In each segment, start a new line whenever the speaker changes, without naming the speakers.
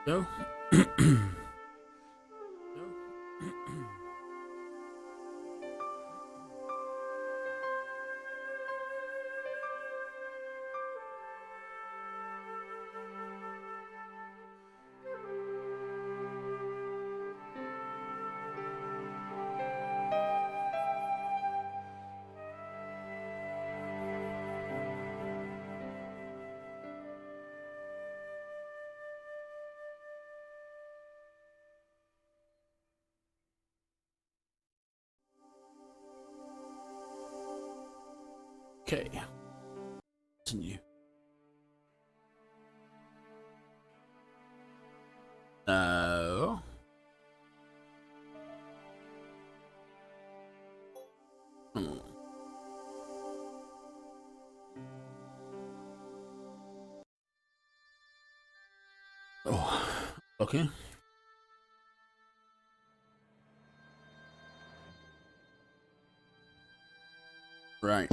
Go. Okay. Continue. No. Hmm. Oh, okay. Right.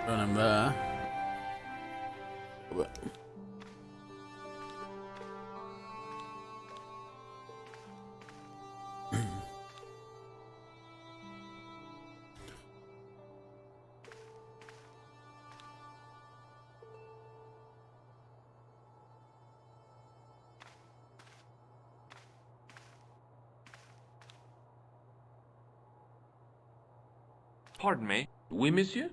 Running there.
Pardon me.
Oui, monsieur?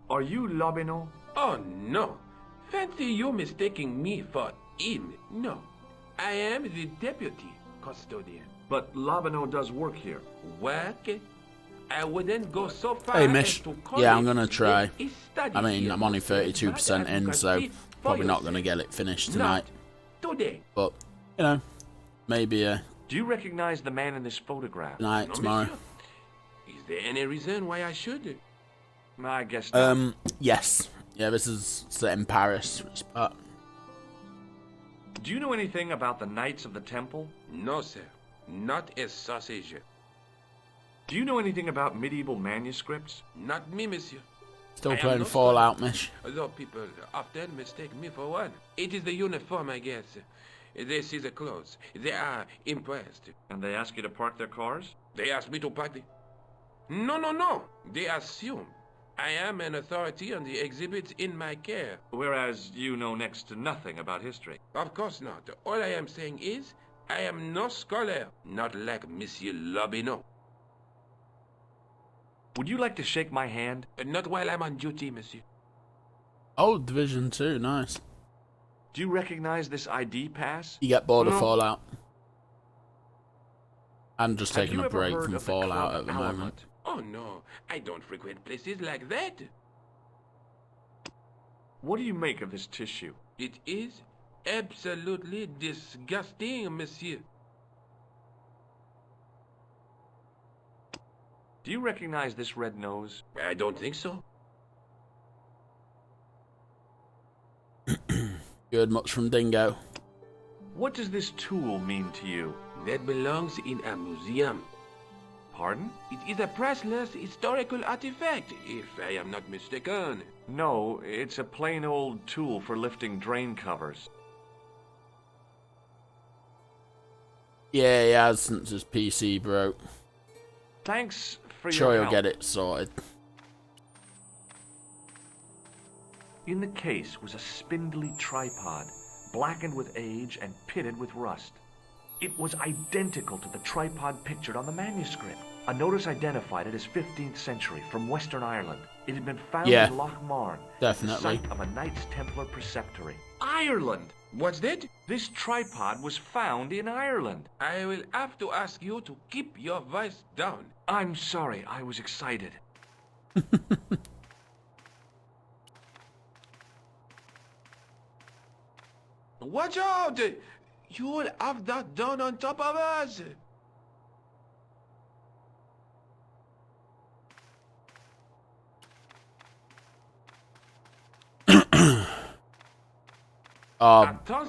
Are you Lobino?
Oh, no. Fancy you mistaking me for him. No. I am the deputy custodian.
But Lobino does work here.
Work? I wouldn't go so far
Hey,
as
Mish.
to call
Yeah,
it
I'm gonna try.
a study
I mean,
here,
I'm only
monsieur,
32%
but as you
in,
can
so
see for
probably not gonna
yourself.
get it finished
Not
tonight.
today.
But, you know, maybe
Do you recognize the man in this photograph?
tonight,
No,
tomorrow.
monsieur. Is there any reason why I should?
I guess not.
Yes. Yeah, this is set in Paris. But
Do you know anything about the Knights of the Temple?
No, sir. Not a sausage.
Do you know anything about medieval manuscripts?
Not me, monsieur.
still
I am
playing
no
Fallout, Mish.
Although people often mistake me for one. It is the uniform, I guess. They see the clothes. They are impressed.
And they ask you to park their cars?
They ask me to party. No, no, no. They assume I am an authority on the exhibits in my care.
Whereas you know next to nothing about history.
Of course not. All I am saying is I am no scholar, not like Monsieur Lobino.
Would you like to shake my hand?
Not while I'm on duty, monsieur.
Oh, Division 2, nice.
Do you recognize this ID pass?
You get bored of
No.
Fallout. I'm just
Have
taking
you
a
ever
break
heard
from
of the
Fallout
Club
at the
Alamut?
moment.
Oh no, I don't frequent places like that.
What do you make of this tissue?
It is absolutely disgusting, monsieur.
Do you recognize this red nose?
I don't think so.
Good, much from Dingo.
What does this tool mean to you?
That belongs in a museum.
Pardon?
It is a priceless historical artifact, if I am not mistaken.
No, it's a plain old tool for lifting drain covers.
Yeah, he has since his PC broke.
Thanks for
Sure,
your
he'll
help.
get it sorted.
In the case was a spindly tripod, blackened with age and pitted with rust. It was identical to the tripod pictured on the manuscript. A notice identified it as 15th century from Western Ireland. It had been found
Yeah,
in Loch Marn,
definitely.
the site of a Knights Templar preceptory. Ireland!
What's that?
This tripod was found in Ireland.
I will have to ask you to keep your voice down.
I'm sorry, I was excited.
Watch out! You'll have that done on top of us!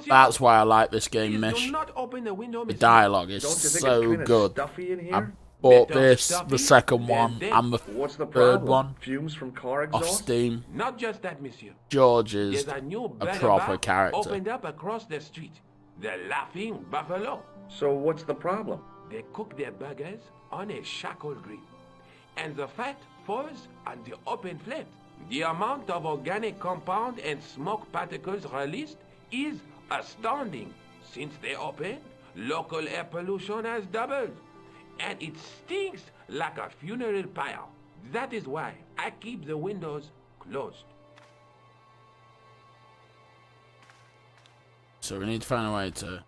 That's why I like this game,
Please
Mish.
do not open the window,
The
Mr.
dialogue is
Don't you think it's
so
kinda
good.
stuffy in
I
here?
bought
Better
this,
stuffy
the second
than
one,
dead.
and the
What's the
third
problem?
one
Fumes from car
off
exhaust?
Steam.
Not just that, monsieur.
George is
There's a new
a
burger
proper
bar
character.
opened up across the street. The Laughing Buffalo.
So what's the problem?
They cook their burgers on a charcoal grill, and the fat falls on the open flame. The amount of organic compound and smoke particles released is astounding. Since they opened, local air pollution has doubled, and it stinks like a funeral pyre. That is why I keep the windows closed.
So we need to find a way to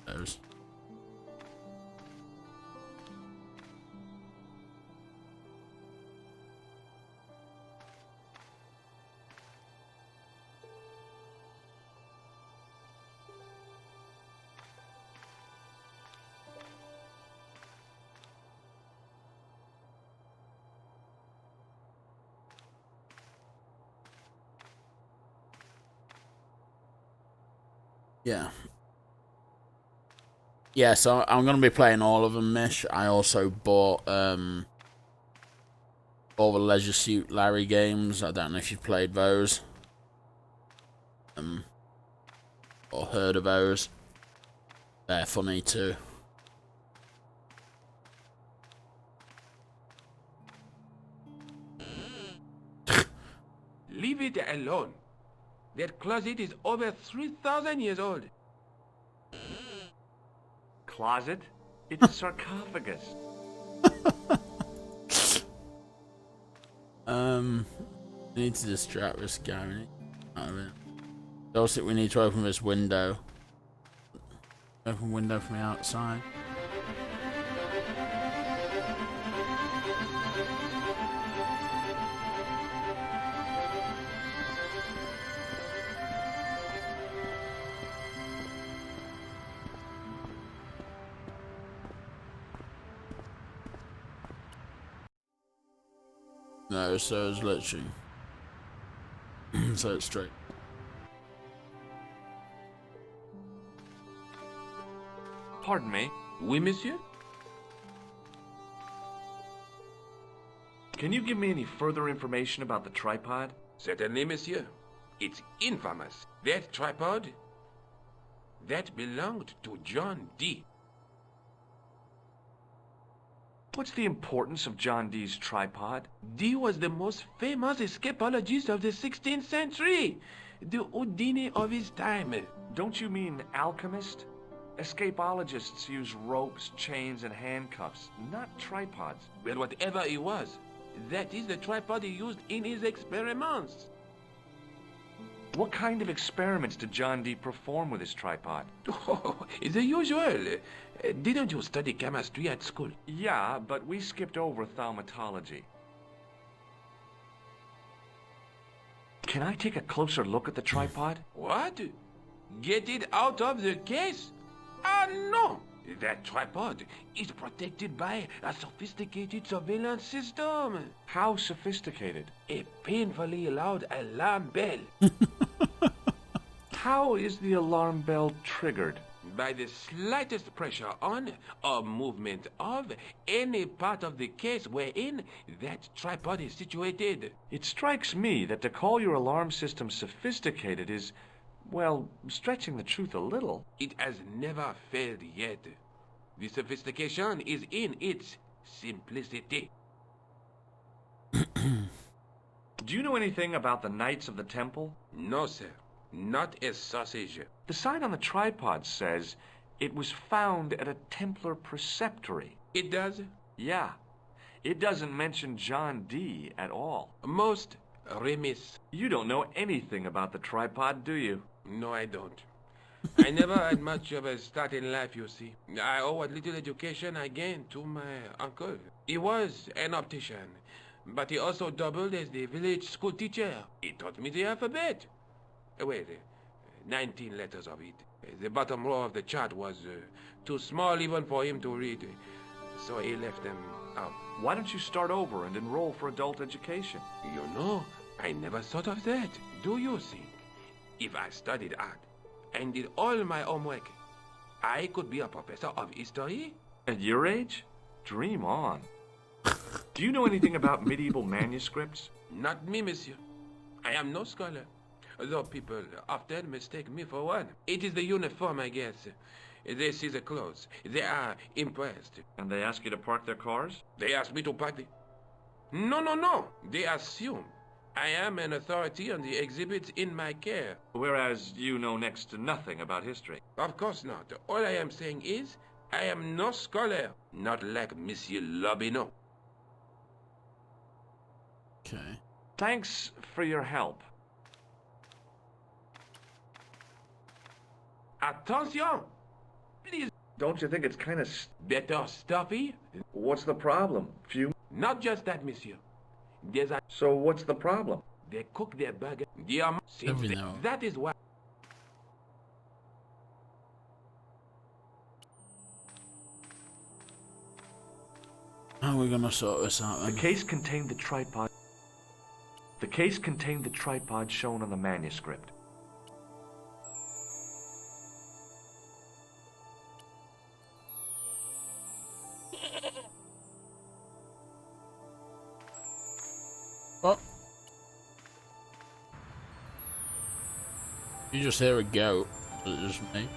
those. Yeah. Yeah, so I'm going to be playing all of them, Mish. I also bought all the Leisure Suit Larry games. I don't know if you've played those. Or heard of those. They're funny too.
Leave it alone. That closet is over 3,000 years old.
Closet? It's a sarcophagus.
We need to distract this guy. We need out of it. Also, we need to open this window. Open window from the outside. No, so it's literally so it's straight.
Pardon me.
Oui, monsieur?
Can you give me any further information about the tripod?
Certainly, monsieur. It's infamous. That tripod, that belonged to John Dee.
What's the importance of John Dee's tripod?
Dee was the most famous escapologist of the 16th century. The Houdini of his time.
Don't you mean alchemist? Escapologists use ropes, chains, and handcuffs, not tripods.
Well, whatever he was, that is the tripod he used in his experiments.
What kind of experiments did John Dee perform with his tripod?
Oh, the usual. Didn't you study chemistry at school?
Yeah, but we skipped over thaumatology. Can I take a closer look at the tripod?
What? Get it out of the case? Ah, no! That tripod is protected by a sophisticated surveillance system.
How sophisticated?
A painfully loud alarm bell.
How is the alarm bell triggered?
By the slightest pressure on or movement of any part of the case wherein that tripod is situated.
It strikes me that to call your alarm system sophisticated is, well, stretching the truth a little.
It has never failed yet. The sophistication is in its simplicity.
Do you know anything about the Knights of the Temple?
No, sir. Not a sausage.
The sign on the tripod says, It was found at a Templar preceptory.
It does?
Yeah. It doesn't mention John D. at all.
Most remiss.
You don't know anything about the tripod, do you?
No, I don't. I never had much of a start in life, you see. I owe what little education I gained to my uncle. He was an optician, but he also doubled as the village school teacher. He taught me the alphabet. Wait, 19 letters of it. The bottom row of the chart was too small even for him to read, so he left them out.
Why don't you start over and enroll for adult education?
You know, I never thought of that. Do you think if I studied art and did all my homework, I could be a professor of history?
At your age? Dream on. Do you know anything about medieval manuscripts?
Not me, monsieur. I am no scholar, though people often mistake me for one. It is the uniform, I guess. They see the clothes. They are impressed.
And they ask you to park their cars?
They ask me to park the... No. They assume I am an authority on the exhibits in my care.
Whereas you know next to nothing about history.
Of course not. All I am saying is, I am no scholar. Not like Monsieur Lobineau.
Okay.
Thanks for your help.
Attention! Please.
Don't you think it's kind of...
Better stuffy?
What's the problem? Few...
Not just that, monsieur. There's a...
So what's the problem?
They cook their burger.
Every now.
That is why...
How are we gonna sort this out
The
then?
case contained the tripod. The case contained the tripod shown on the manuscript.
What? You just hear a goat. Is it just me?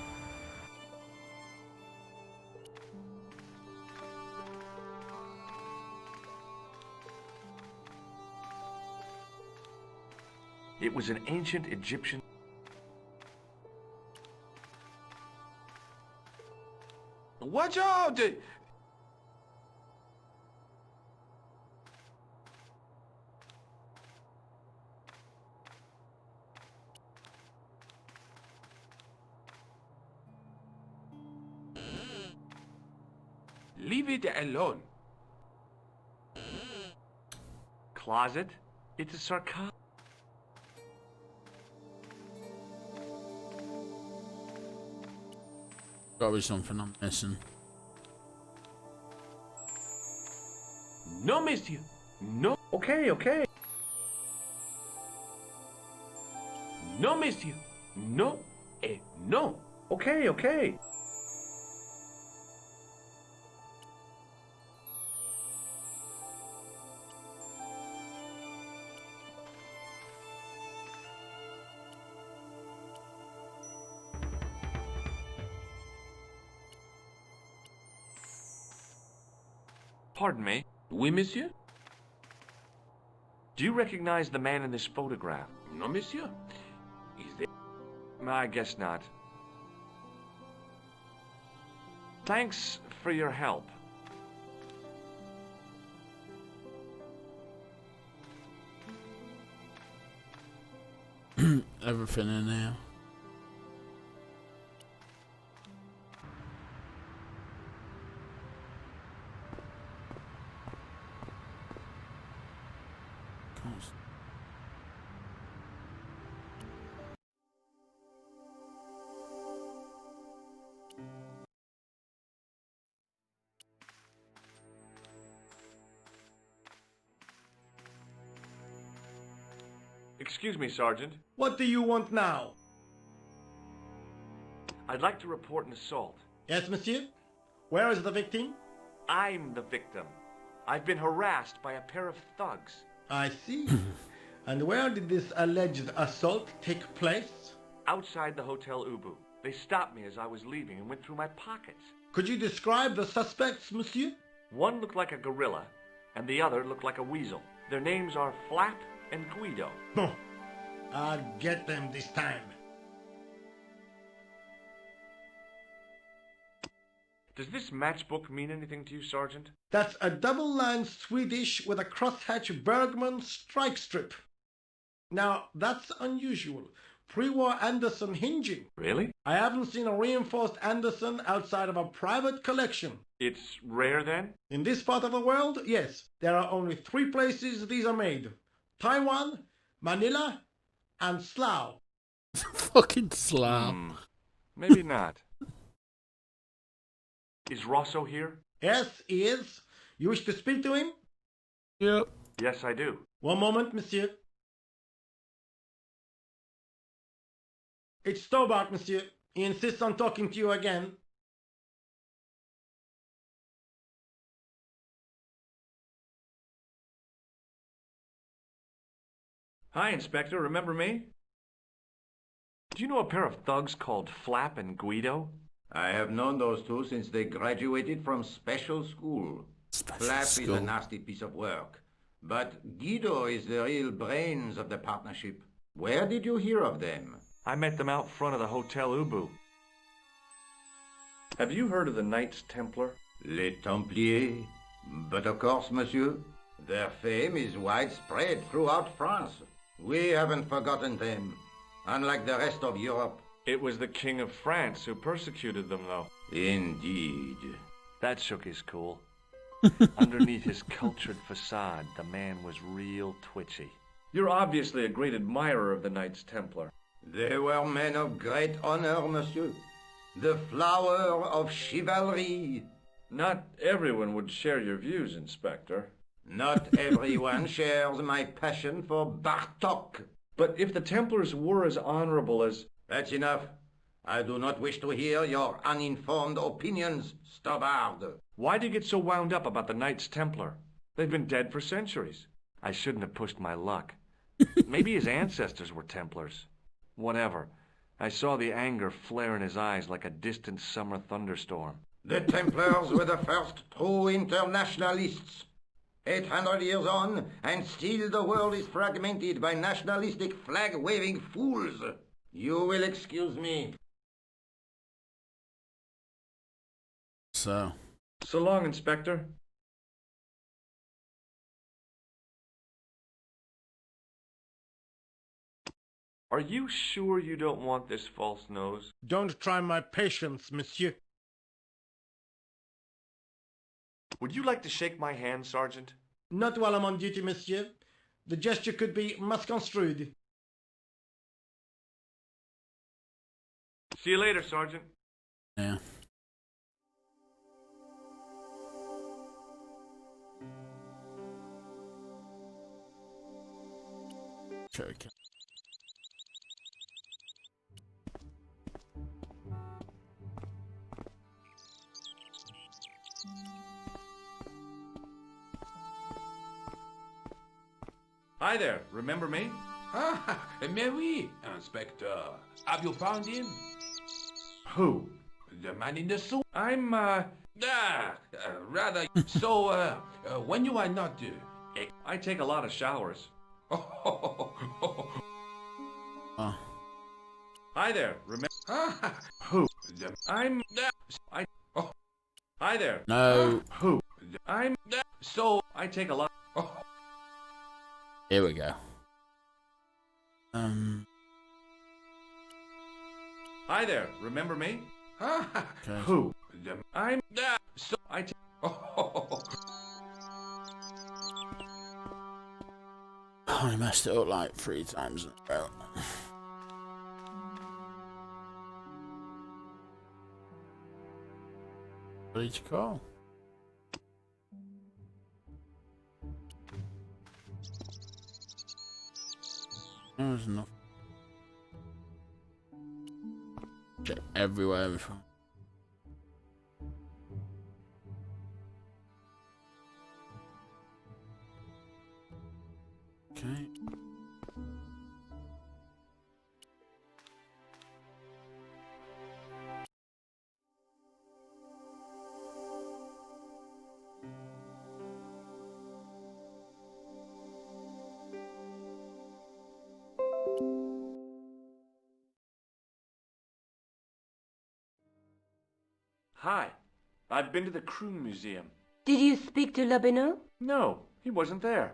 It was an ancient Egyptian...
Watch out! Leave it alone.
Closet? It's a sarcophagus.
Gotta be something I'm missing.
No, monsieur. No.
Okay.
No, monsieur. No. No.
Okay. Pardon me.
Oui, monsieur?
Do you recognize the man in this photograph?
No, monsieur. Is there...
I guess not. Thanks for your help.
Everything in here.
Excuse me, Sergeant.
What do you want now?
I'd like to report an assault.
Yes, monsieur? Where is the victim?
I'm the victim. I've been harassed by a pair of thugs.
I see. And where did this alleged assault take place?
Outside the Hotel Ubu. They stopped me as I was leaving and went through my pockets.
Could you describe the suspects, monsieur?
One looked like a gorilla, and the other looked like a weasel. Their names are Flap and Guido.
Bon. I'll get them this time.
Does this matchbook mean anything to you, Sergeant?
That's a double-lined Swedish with a crosshatch Bergman strike strip. Now, that's unusual. Pre-war Anderson hinging.
Really?
I haven't seen a reinforced Anderson outside of a private collection.
It's rare then?
In this part of the world, yes. There are only 3 places these are made. Taiwan, Manila, and Slough.
Fucking slow.
Maybe not. Is Rosso here?
Yes, he is. You wish to speak to him?
Yep.
Yes, I do.
One moment, monsieur. It's Stobart, monsieur. He insists on talking to you again.
Hi, Inspector. Remember me? Do you know a pair of thugs called Flap and Guido?
I have known those two since they graduated from special school. Flap is a nasty piece of work, but Guido is the real brains of the partnership. Where did you hear of them?
I met them out front of the Hotel Ubu. Have you heard of the Knights Templar?
Les Templiers. But of course, monsieur, their fame is widespread throughout France. We haven't forgotten them, unlike the rest of Europe.
It was the King of France who persecuted them, though.
Indeed.
That shook his cool. Underneath his cultured facade, the man was real twitchy. You're obviously a great admirer of the Knights Templar.
They were men of great honor, monsieur. The flower of chivalry.
Not everyone would share your views, Inspector.
Not everyone shares my passion for Bartok.
But if the Templars were as honorable as...
That's enough. I do not wish to hear your uninformed opinions, Stobart.
Why do you get so wound up about the Knights Templar? They've been dead for centuries. I shouldn't have pushed my luck. Maybe his ancestors were Templars. Whatever. I saw the anger flare in his eyes like a distant summer thunderstorm.
The Templars were the first true internationalists. 800 years on, and still the world is fragmented by nationalistic flag-waving fools. You will excuse me.
So
long, Inspector. Are you sure you don't want this false nose?
Don't try my patience, monsieur.
Would you like to shake my hand, Sergeant?
Not while I'm on duty, monsieur. The gesture could be misconstrued.
See you later, Sergeant.
yeah. Okay.
Hi there. Remember me?
Ah, mais oui, Inspector. Have you found him?
Who?
The man in the suit?
I'm,
Rather. So, when you are not...
I take a lot of showers.
Oh.
Hi there. Remember?
Who?
I'm... Hi there.
No.
Who?
I'm...
So,
I take a lot...
Here we go.
Hi there. Remember me?
Okay.
Who? I'm... So, I take...
I messed it up like 3 times in a row. What did you call? There was enough. Check everywhere before. Okay.
Hi. I've been to the Crew Museum.
Did you speak to Lobineau?
No, he wasn't there.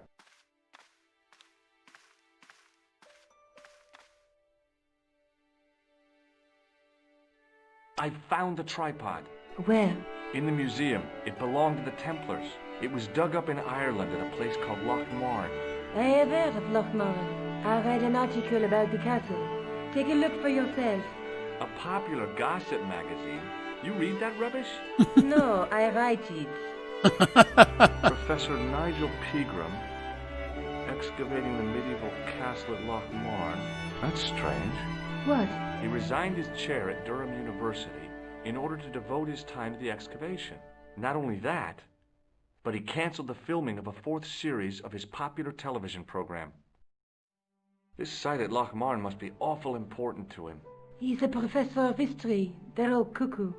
I found the tripod.
Where?
In the museum. It belonged to the Templars. It was dug up in Ireland at a place called Loch Marne.
I have heard of Loch Marne. I read an article about the castle. Take a look for yourself.
A popular gossip magazine. You read that rubbish?
No, I write it.
Professor Nigel Pegram, excavating the medieval castle at Loch Marne. That's strange.
What?
He resigned his chair at Durham University in order to devote his time to the excavation. Not only that, but he canceled the filming of a 4th series of his popular television program. This site at Loch Marne must be awful important to him.
He's a professor of history. They're all cuckoo.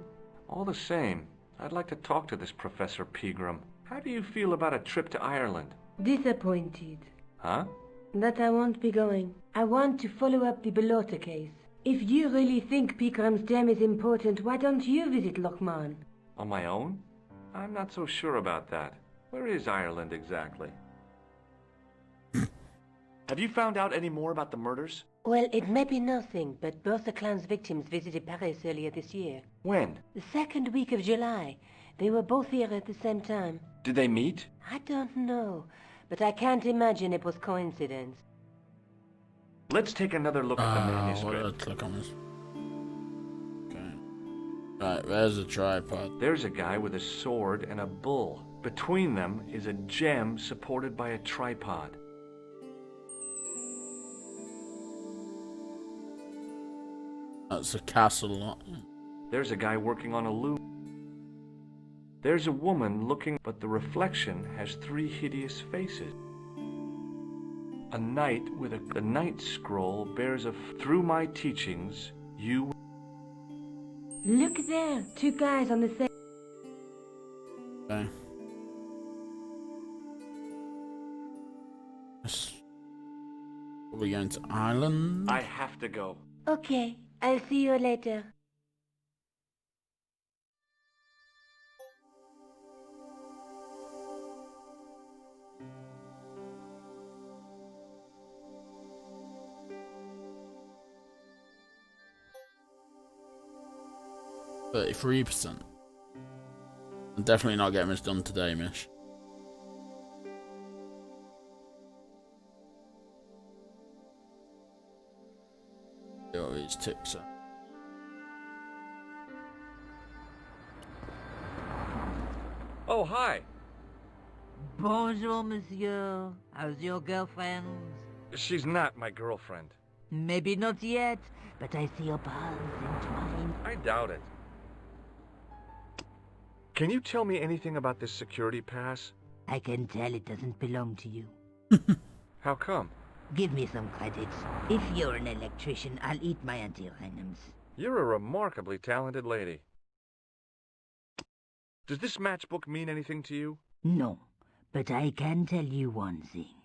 All the same, I'd like to talk to this Professor Pegram. How do you feel about a trip to Ireland?
Disappointed.
Huh?
That I won't be going. I want to follow up the Belota case. If you really think Pegram's gem is important, why don't you visit Loch Marne?
On my own? I'm not so sure about that. Where is Ireland exactly? Have you found out any more about the murders?
Well, it may be nothing, but both the clan's victims visited Paris earlier this year.
When?
The second week of July. They were both here at the same time.
Did they meet?
I don't know, but I can't imagine it was coincidence.
Let's take another look at the manuscript.
Let's click on this. Okay. Right, there's a tripod.
There's a guy with a sword and a bull. Between them is a gem supported by a tripod.
That's a castle lot.
There's a guy working on a loom. There's a woman looking, but the reflection has 3 hideous faces. A knight with a knight scroll bears through my teachings, you...
Look there, 2 guys on the same...
Okay. Are we going to Ireland?
I have to go.
Okay, I'll see you later.
%. I'm definitely not getting this done today, Mish. See what these tips are.
Oh, hi.
Bonjour, monsieur. How's your girlfriend?
She's not my girlfriend.
Maybe not yet, but I see your palms entwined.
I doubt it. Can you tell me anything about this security pass?
I can tell it doesn't belong to you.
How come?
Give me some credits. If you're an electrician, I'll eat my antirhythms.
You're a remarkably talented lady. Does this matchbook mean anything to you?
No, but I can tell you one thing.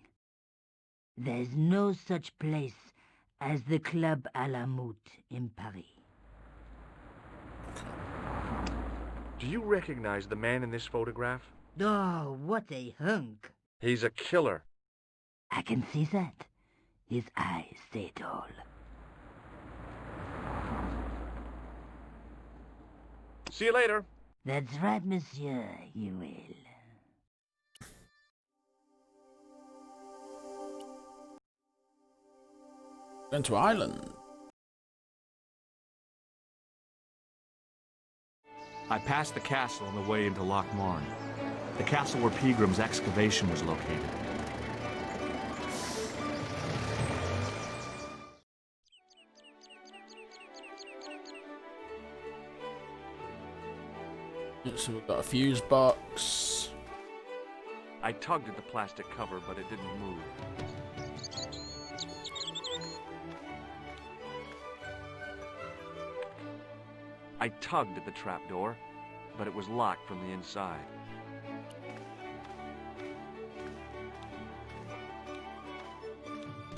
There's no such place as the Club à la Moute in Paris.
Do you recognize the man in this photograph?
Oh, what a hunk.
He's a killer.
I can see that. His eyes say it all.
See you later.
That's right, monsieur, you will.
Going to Ireland.
I passed the castle on the way into Loch Marne, the castle where Pegram's excavation was located.
So we've got a fuse box.
I tugged at the plastic cover, but it didn't move. I tugged at the trapdoor, but it was locked from the inside.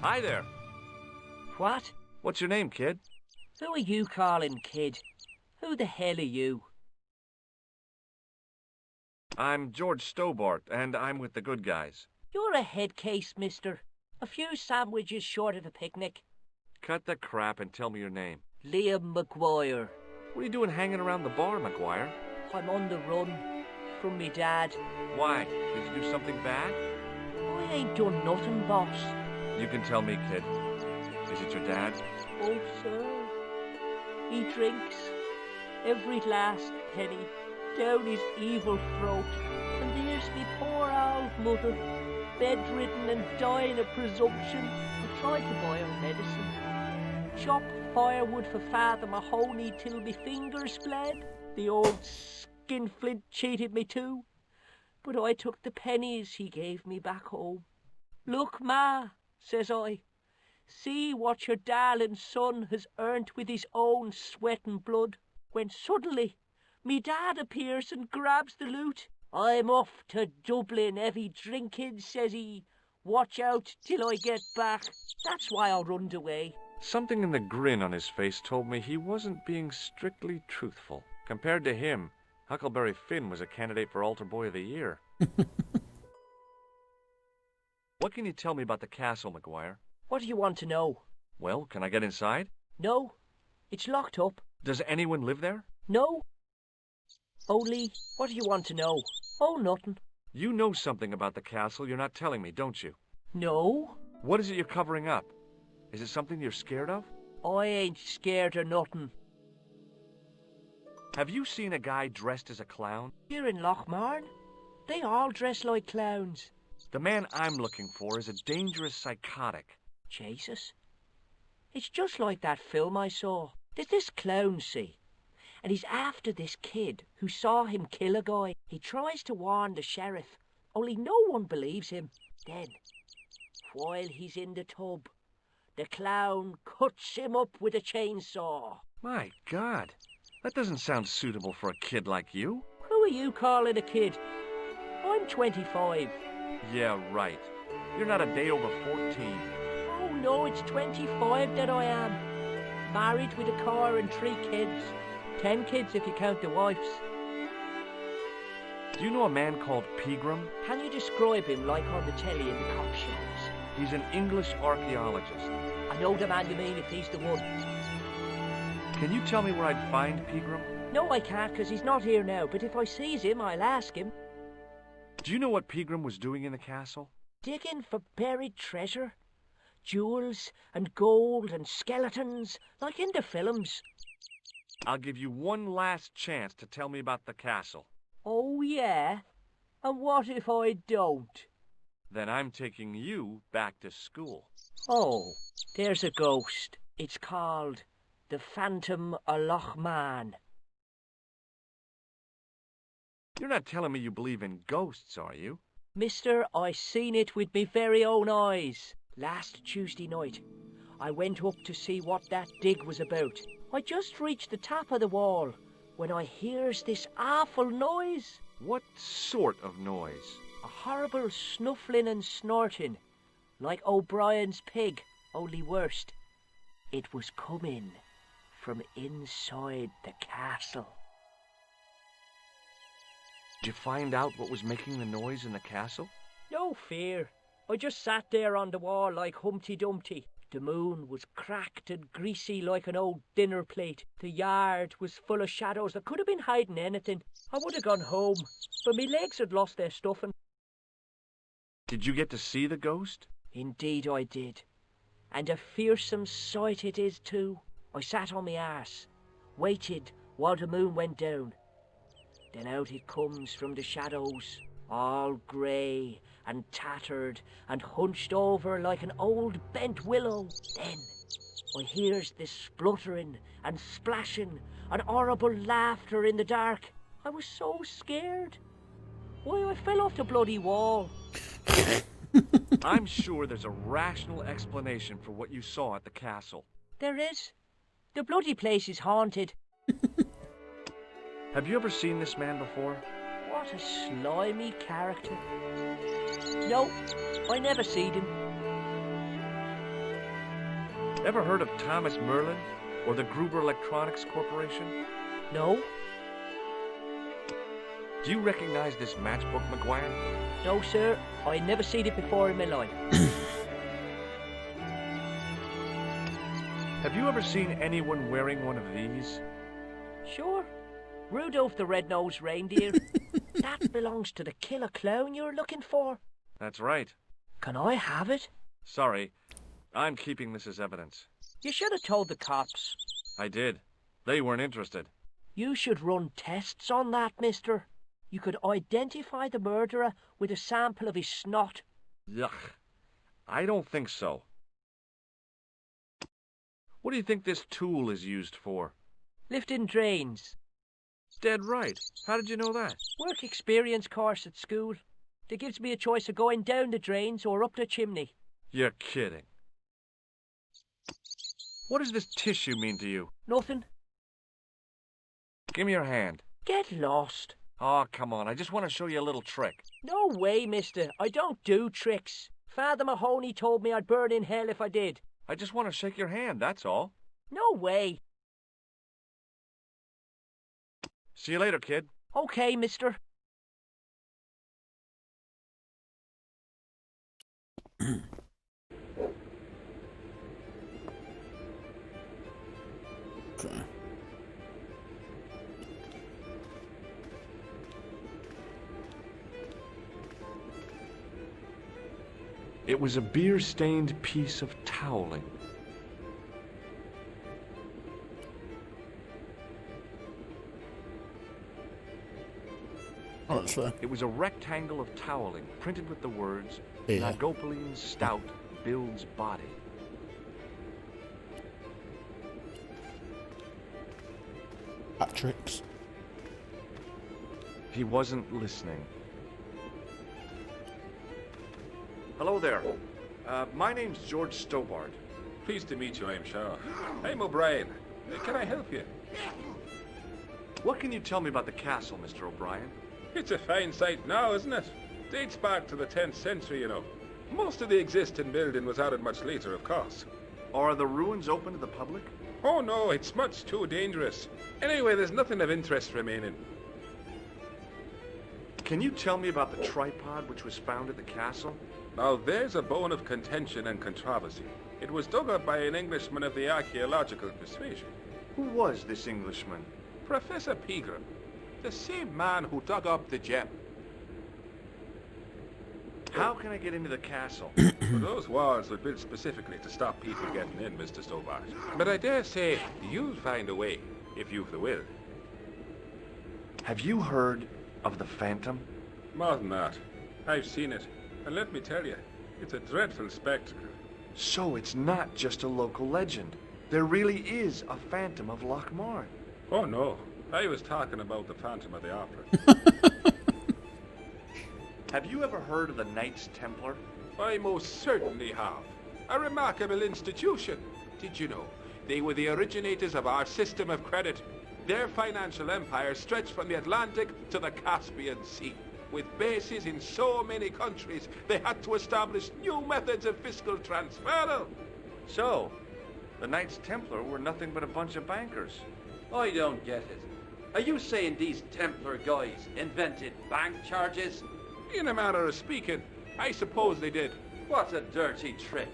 Hi there.
What?
What's your name, kid?
Who are you calling kid? Who the hell are you?
I'm George Stobart, and I'm with the good guys.
You're a head case, mister. A few sandwiches short of a picnic.
Cut the crap and tell me your name.
Liam McGuire.
What are you doing hanging around the bar, McGuire?
I'm on the run from me dad.
Why? Did you do something bad?
I ain't done nothing, boss.
You can tell me, kid. Is it your dad?
Oh, sir. He drinks every last penny down his evil throat. And there's me poor old mother, bedridden and dying of presumption. I tried to buy her medicine. Chop firewood for Father Mahoney till me fingers bled. The old skinflint cheated me too. But I took the pennies he gave me back home. Look, Ma, says I, see what your darling son has earned with his own sweat and blood. When suddenly, me dad appears and grabs the loot. I'm off to Dublin, heavy drinking, says he. Watch out till I get back. That's why I runned away.
Something in the grin on his face told me he wasn't being strictly truthful. Compared to him, Huckleberry Finn was a candidate for Altar Boy of the Year. What can you tell me about the castle, McGuire?
What do you want to know?
Well, can I get inside?
No, it's locked up.
Does anyone live there?
No. Only, what do you want to know? Oh, nothing.
You know something about the castle you're not telling me, don't you?
No.
What is it you're covering up? Is it something you're scared of?
I ain't scared of nothing.
Have you seen a guy dressed as a clown?
Here in Lochmarn, they all dress like clowns.
The man I'm looking for is a dangerous psychotic.
Jesus. It's just like that film I saw. There's this clown, see? And he's after this kid who saw him kill a guy. He tries to warn the sheriff, only no one believes him. Then, while he's in the tub, the clown cuts him up with a chainsaw.
My God, that doesn't sound suitable for a kid like you.
Who are you calling a kid? I'm 25.
Yeah, right. You're not a day over 14.
Oh no, it's 25 that I am. Married with a car and 3 kids. 10 kids if you count the wives.
Do you know a man called Pegram?
Can you describe him like on the telly in the cop shows?
He's an English archaeologist.
I know the man you mean if he's the one.
Can you tell me where I'd find Pegram?
No, I can't, because he's not here now, but if I sees him, I'll ask him.
Do you know what Pegram was doing in the castle?
Digging for buried treasure. Jewels and gold and skeletons, like in the films.
I'll give you one last chance to tell me about the castle.
Oh, yeah? And what if I don't?
Then I'm taking you back to school.
Oh, there's a ghost. It's called the Phantom o' Lochmarn.
You're not telling me you believe in ghosts, are you?
Mister, I seen it with me very own eyes. Last Tuesday night, I went up to see what that dig was about. I just reached the top of the wall when I hears this awful noise.
What sort of noise?
A horrible snuffling and snorting, like O'Brien's pig, only worst. It was coming from inside the castle.
Did you find out what was making the noise in the castle?
No fear. I just sat there on the wall like Humpty Dumpty. The moon was cracked and greasy like an old dinner plate. The yard was full of shadows that could have been hiding anything. I would have gone home, but me legs had lost their stuffing.
Did you get to see the ghost?
Indeed I did. And a fearsome sight it is too. I sat on my arse, waited while the moon went down. Then out it comes from the shadows, all grey and tattered and hunched over like an old bent willow. Then I hears this spluttering and splashing and horrible laughter in the dark. I was so scared. Why, I fell off the bloody wall.
I'm sure there's a rational explanation for what you saw at the castle.
There is. The bloody place is haunted.
Have you ever seen this man before?
What a slimy character. No, I never seen him.
Ever heard of Thomas Merlin or the Gruber Electronics Corporation?
No.
Do you recognize this matchbook, McGuire?
No, sir. I never seen it before in my life.
Have you ever seen anyone wearing one of these?
Sure. Rudolph the Red-Nosed Reindeer. That belongs to the killer clown you're looking for.
That's right.
Can I have it?
Sorry. I'm keeping this as evidence.
You should have told the cops.
I did. They weren't interested.
You should run tests on that, mister. You could identify the murderer with a sample of his snot.
Yuck. I don't think so. What do you think this tool is used for?
Lifting drains.
Dead right. How did you know that?
Work experience course at school. That gives me a choice of going down the drains or up the chimney.
You're kidding. What does this tissue mean to you?
Nothing.
Give me your hand.
Get lost.
Oh, come on. I just want to show you a little trick.
No way, mister. I don't do tricks. Father Mahoney told me I'd burn in hell if I did.
I just want to shake your hand, that's all.
No way.
See you later, kid.
Okay, mister.
Okay.
It was a beer-stained piece of toweling.
Oh, that's fair.
It was a rectangle of toweling printed with the words,
Yeah.
Nagopaline Stout builds body.
Patrick's.
He wasn't listening. Hello there. My name's George Stobart.
Pleased to meet you, I'm sure. I'm O'Brien. Can I help you?
What can you tell me about the castle, Mr. O'Brien?
It's a fine site now, isn't it? Dates back to the 10th century, you know. Most of the existing building was added much later, of course.
Are the ruins open to the public?
Oh no, it's much too dangerous. Anyway, there's nothing of interest remaining.
Can you tell me about the tripod which was found at the castle?
Now there's a bone of contention and controversy. It was dug up by an Englishman of the archaeological persuasion.
Who was this Englishman?
Professor Pegram, the same man who dug up the gem.
How can I get into the castle?
Well, those walls were built specifically to stop people getting in, Mr. Stobart. But I dare say you'll find a way, if you've the will.
Have you heard of the Phantom?
More than that. I've seen it. And let me tell you, it's a dreadful spectacle.
So it's not just a local legend. There really is a Phantom of Lochmarn.
Oh no, I was talking about the Phantom of the Opera.
Have you ever heard of the Knights Templar?
I most certainly have. A remarkable institution. Did you know? They were the originators of our system of credit. Their financial empire stretched from the Atlantic to the Caspian Sea. With bases in so many countries, they had to establish new methods of fiscal transfer.
So, the Knights Templar were nothing but a bunch of bankers.
I don't get it. Are you saying these Templar guys invented bank charges?
In a manner of speaking, I suppose they did.
What a dirty trick.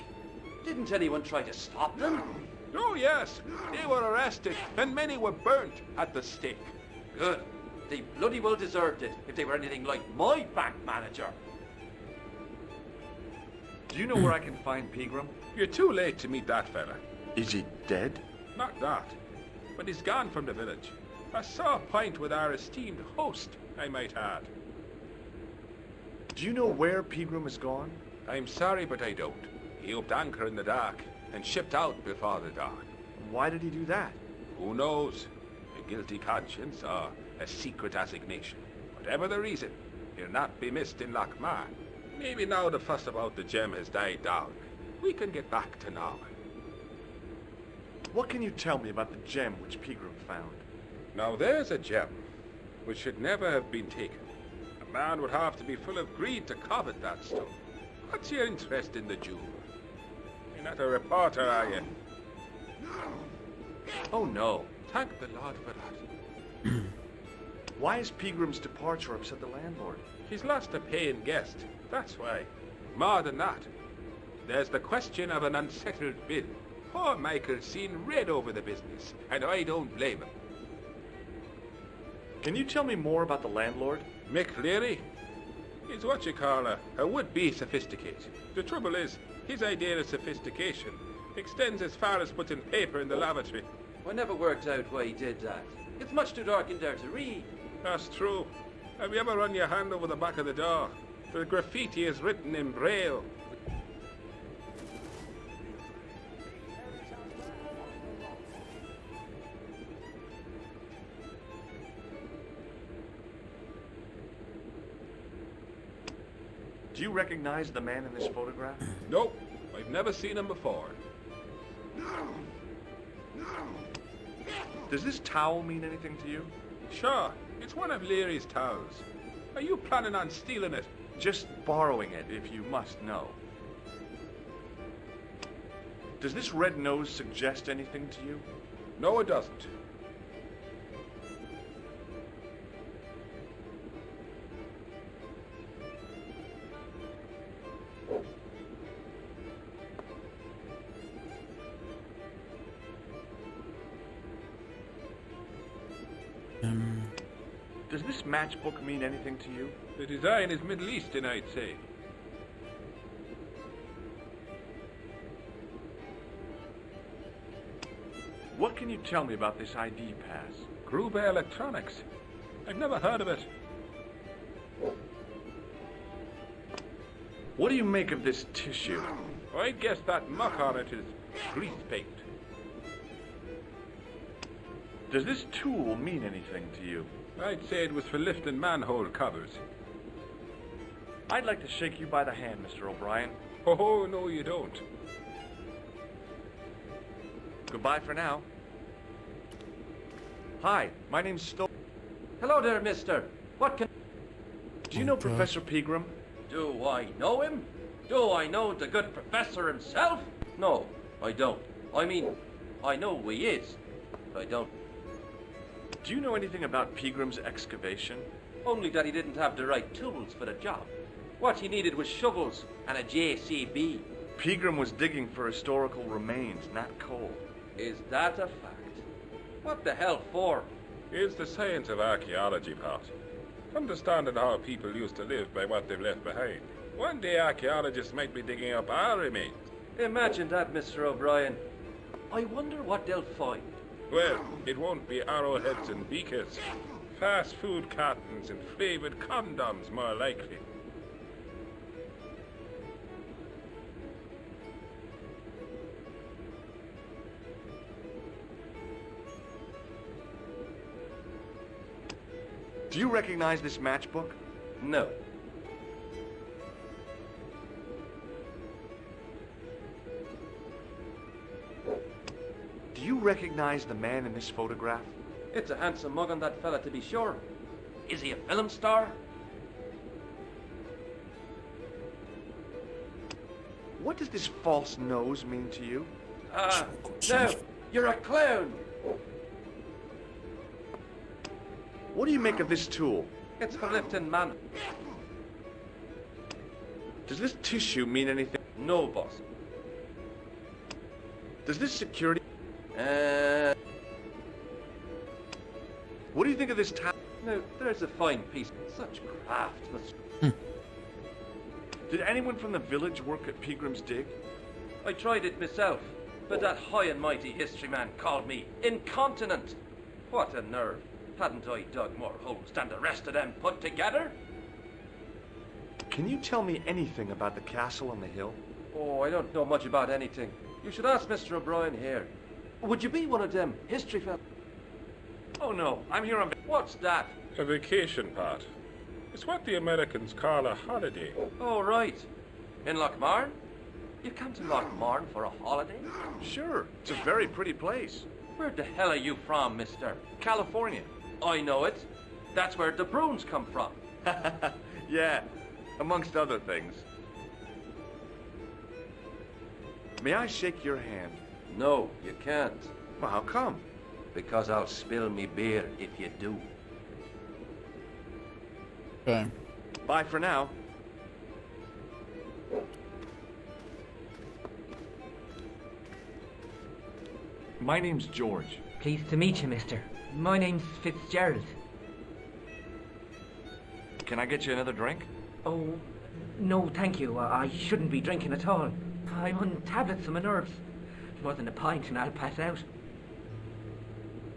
Didn't anyone try to stop them?
Oh yes, they were arrested and many were burnt at the stake.
Good. They bloody well deserved it if they were anything like my bank manager.
Do you know where I can find Pegram?
You're too late to meet that fella.
Is he dead?
Not that, but he's gone from the village. A sore point with our esteemed host, I might add.
Do you know where Pegram is gone?
I'm sorry, but I don't. He upped anchor in the dark and shipped out before the dawn.
Why did he do that?
Who knows? A guilty conscience or a secret assignation. Whatever the reason, he'll not be missed in Lochmarn. Maybe now the fuss about the gem has died down, we can get back to normal.
What can you tell me about the gem which Pegram found?
Now there's a gem which should never have been taken. A man would have to be full of greed to covet that stone. What's your interest in the jewel? You're not a reporter, are you?
Oh no.
Thank the Lord for that.
Why is Pegram's departure departure upset the landlord.
He's lost a paying guest, that's why. More than that, there's the question of an unsettled bill. Poor Michael's seen red over the business, and I don't blame him.
Can you tell me more about the landlord?
Mick Leary? He's what you call a would-be sophisticate. The trouble is, his idea of sophistication extends as far as putting paper in the lavatory.
I never worked out why he did that. It's much too dark in there to read.
That's true. Have you ever run your hand over the back of the door? The graffiti is written in Braille.
Do you recognize the man in this photograph?
Nope, I've never seen him before.
Does this towel mean anything to you?
Sure, it's one of Leary's towels. Are you planning on stealing it?
Just borrowing it, if you must know. Does this red nose suggest anything to you?
No, it doesn't.
Does this matchbook mean anything to you?
The design is Middle Eastern, I'd say.
What can you tell me about this ID pass?
Gruber Electronics. I've never heard of it.
What do you make of this tissue?
I guess that muck on it is grease paint.
Does this tool mean anything to you?
I'd say it was for lifting manhole covers.
I'd like to shake you by the hand, Mr. O'Brien.
Oh, no, you don't.
Goodbye for now. Hi, my name's Stowe.
Hello there, mister. What can...
Do you know Professor Pegram?
Do I know him? Do I know the good professor himself? No, I don't. I mean, I know who he is, but I don't.
Do you know anything about Pegram's excavation?
Only that he didn't have the right tools for the job. What he needed was shovels and a JCB.
Pegram was digging for historical remains, not coal.
Is that a fact? What the hell for?
It's the science of archaeology, Pat. Understanding how people used to live by what they've left behind. One day archaeologists might be digging up our remains.
Imagine that, Mr. O'Brien. I wonder what they'll find.
Well, it won't be arrowheads and beakers. Fast food cartons and flavored condoms, more likely.
Do you recognize this matchbook?
No.
Do you recognize the man in this photograph?
It's a handsome mug on that fella, to be sure. Is he a film star?
What does this false nose mean to you?
No, you're a clown.
What do you make of this tool?
It's for lifting man.
Does this tissue mean anything?
No, boss.
Does this security... What do you think of this towel?
Now, there's a fine piece. Such craftsmanship.
Did anyone from the village work at Pegram's dig?
I tried it myself, but that high and mighty history man called me incontinent. What a nerve. Hadn't I dug more holes than the rest of them put together?
Can you tell me anything about the castle on the hill?
Oh, I don't know much about anything. You should ask Mr. O'Brien here. Would you be one of them history fellas?
Oh no, I'm here on...
What's that?
A vacation, Pat. It's what the Americans call a holiday.
Oh, right. In Lochmarn? You come to Lochmarn for a holiday?
Sure, it's a very pretty place.
Where the hell are you from, mister?
California.
I know it. That's where the prunes come from.
Yeah, amongst other things. May I shake your hand?
No, you can't.
Well, how come?
Because I'll spill me beer if you do.
Okay.
Bye for now. My name's George.
Pleased to meet you, mister. My name's Fitzgerald.
Can I get you another drink?
Oh, no, thank you. I shouldn't be drinking at all. I'm on tablets for my nerves. More than a pint and I'll pass out.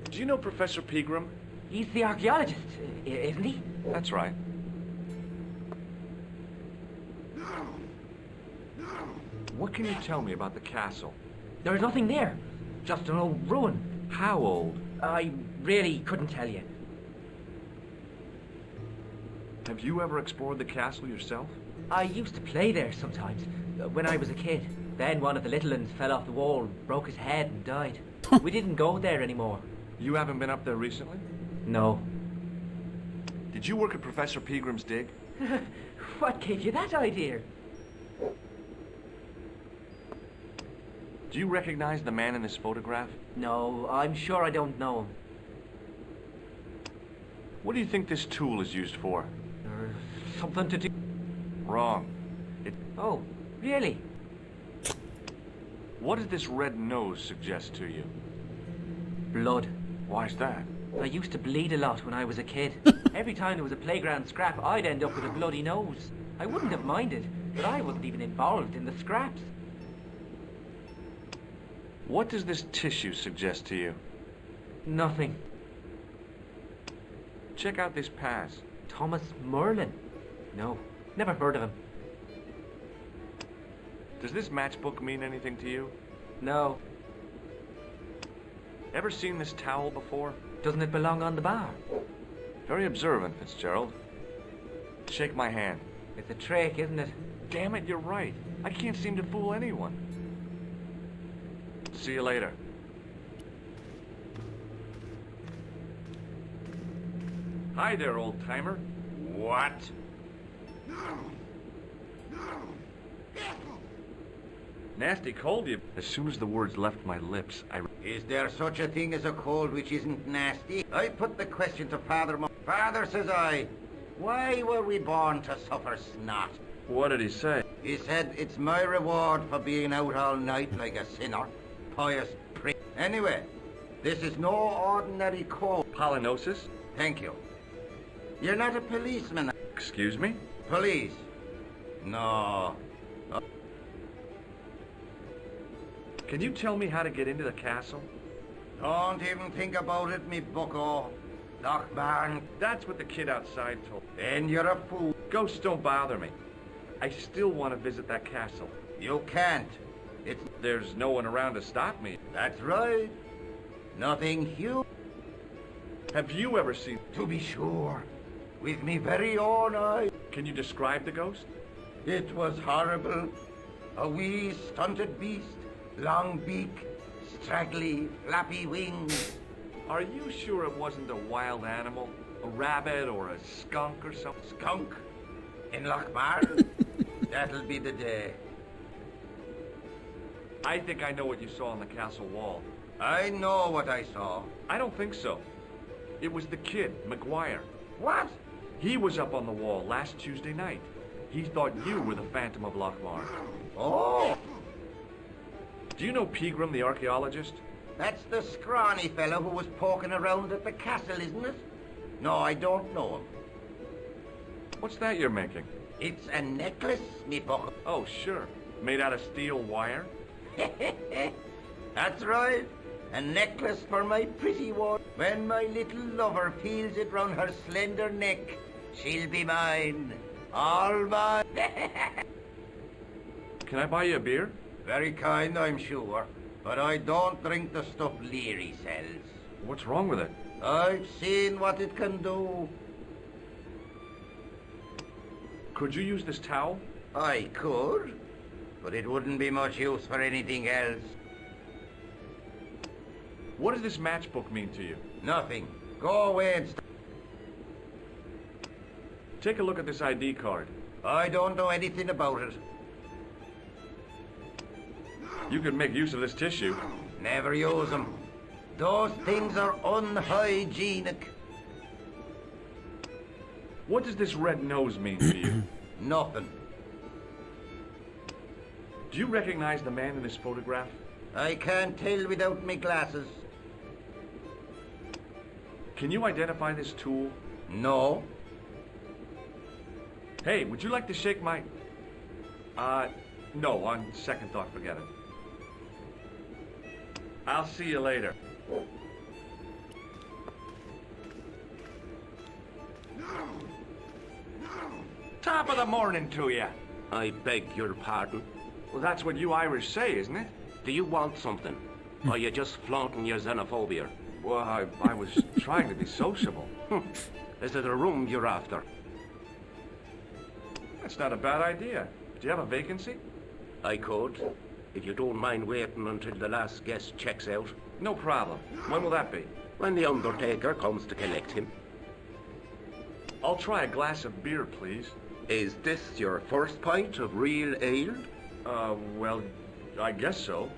Do you know Professor Pegram?
He's the archaeologist, isn't he?
That's right. What can you tell me about the castle?
There's nothing there. Just an old ruin.
How old?
I really couldn't tell you.
Have you ever explored the castle yourself?
I used to play there sometimes, when I was a kid. Then one of the little ones fell off the wall, broke his head and died. We didn't go there anymore.
You haven't been up there recently?
No.
Did you work at Professor Pegram's dig?
What gave you that idea?
Do you recognize the man in this photograph?
No, I'm sure I don't know him.
What do you think this tool is used for?
Something to do...
Wrong.
Oh, really?
What does this red nose suggest to you?
Blood.
Why's that?
I used to bleed a lot when I was a kid. Every time there was a playground scrap, I'd end up with a bloody nose. I wouldn't have minded, but I wasn't even involved in the scraps.
What does this tissue suggest to you?
Nothing.
Check out this pass.
Thomas Merlin? No, never heard of him.
Does this matchbook mean anything to you?
No.
Ever seen this towel before?
Doesn't it belong on the bar?
Very observant, Fitzgerald. Shake my hand.
It's a trick, isn't it?
Damn it, you're right. I can't seem to fool anyone. See you later. Hi there, old-timer.
What?
Nasty cold you. As soon as the words left my lips,
Is there such a thing as a cold which isn't nasty? I put the question to Father Father, says I, why were we born to suffer snot?
What did he say?
He said, it's my reward for being out all night like a sinner. Pious prick. Anyway, this is no ordinary cold.
Polynosis?
Thank you. You're not a policeman.
Excuse me?
Police? No.
Can you tell me how to get into the castle?
Don't even think about it, me bucko. Lochbarn.
That's what the kid outside told.
Then you're a fool.
Ghosts don't bother me. I still want to visit that castle.
You can't.
There's no one around to stop me.
That's right. Nothing huge.
Have you ever seen...
To be sure. With me very own eye.
Can you describe the ghost?
It was horrible. A wee stunted beast. Long beak. Straggly, flappy wings.
Are you sure it wasn't a wild animal? A rabbit or a skunk or something?
Skunk? In Lochbarn? That'll be the day.
I think I know what you saw on the castle wall.
I know what I saw.
I don't think so. It was the kid, McGuire.
What?
He was up on the wall last Tuesday night. He thought you were the Phantom of Lochmarn.
Oh!
Do you know Pegram, the archaeologist?
That's the scrawny fellow who was poking around at the castle, isn't it? No, I don't know him.
What's that you're making?
It's a necklace, me buck.
Oh, sure. Made out of steel wire?
That's right. A necklace for my pretty one. When my little lover feels it round her slender neck, she'll be mine. All mine.
Can I buy you a beer?
Very kind, I'm sure. But I don't drink the stuff Leary sells.
What's wrong with it?
I've seen what it can do.
Could you use this towel?
I could, but it wouldn't be much use for anything else.
What does this matchbook mean to you?
Nothing. Go away and
Take a look at this ID card.
I don't know anything about it.
You could make use of this tissue.
Never use them. Those things are unhygienic.
What does this red nose mean to you?
Nothing.
Do you recognize the man in this photograph?
I can't tell without me glasses.
Can you identify this tool?
No.
Hey, would you like to shake my... no, on second thought, forget it. I'll see you later. Top of the morning to you.
I beg your pardon.
Well, that's what you Irish say, isn't it?
Do you want something? Or are you just flaunting your xenophobia?
Well, I was trying to be sociable.
Is it a room you're after?
That's not a bad idea. Do you have a vacancy?
I could, if you don't mind waiting until the last guest checks out.
No problem. When will that be?
When the undertaker comes to collect him.
I'll try a glass of beer, please.
Is this your first pint of real ale?
Well, I guess so.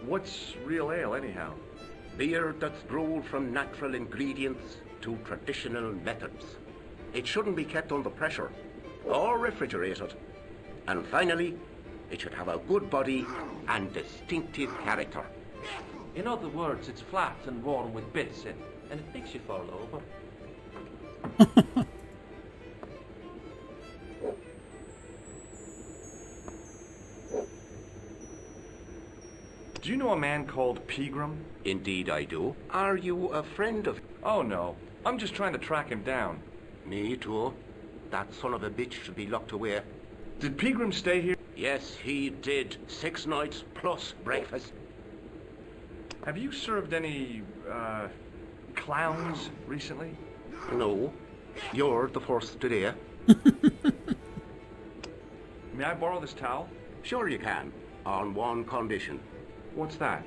What's real ale, anyhow?
Beer that's brewed from natural ingredients to traditional methods. It shouldn't be kept under pressure or refrigerated. And finally, it should have a good body and distinctive character.
In other words, it's flat and worn with bits in, and it makes you fall over.
Do you know a man called Pegram?
Indeed I do. Are you a friend of...
Oh, no. I'm just trying to track him down.
Me too. That son of a bitch should be locked away.
Did Pegram stay here?
Yes, he did. 6 nights plus breakfast.
Have you served any, clowns recently?
No. You're the first today.
May I borrow this towel?
Sure you can. On one condition.
What's that?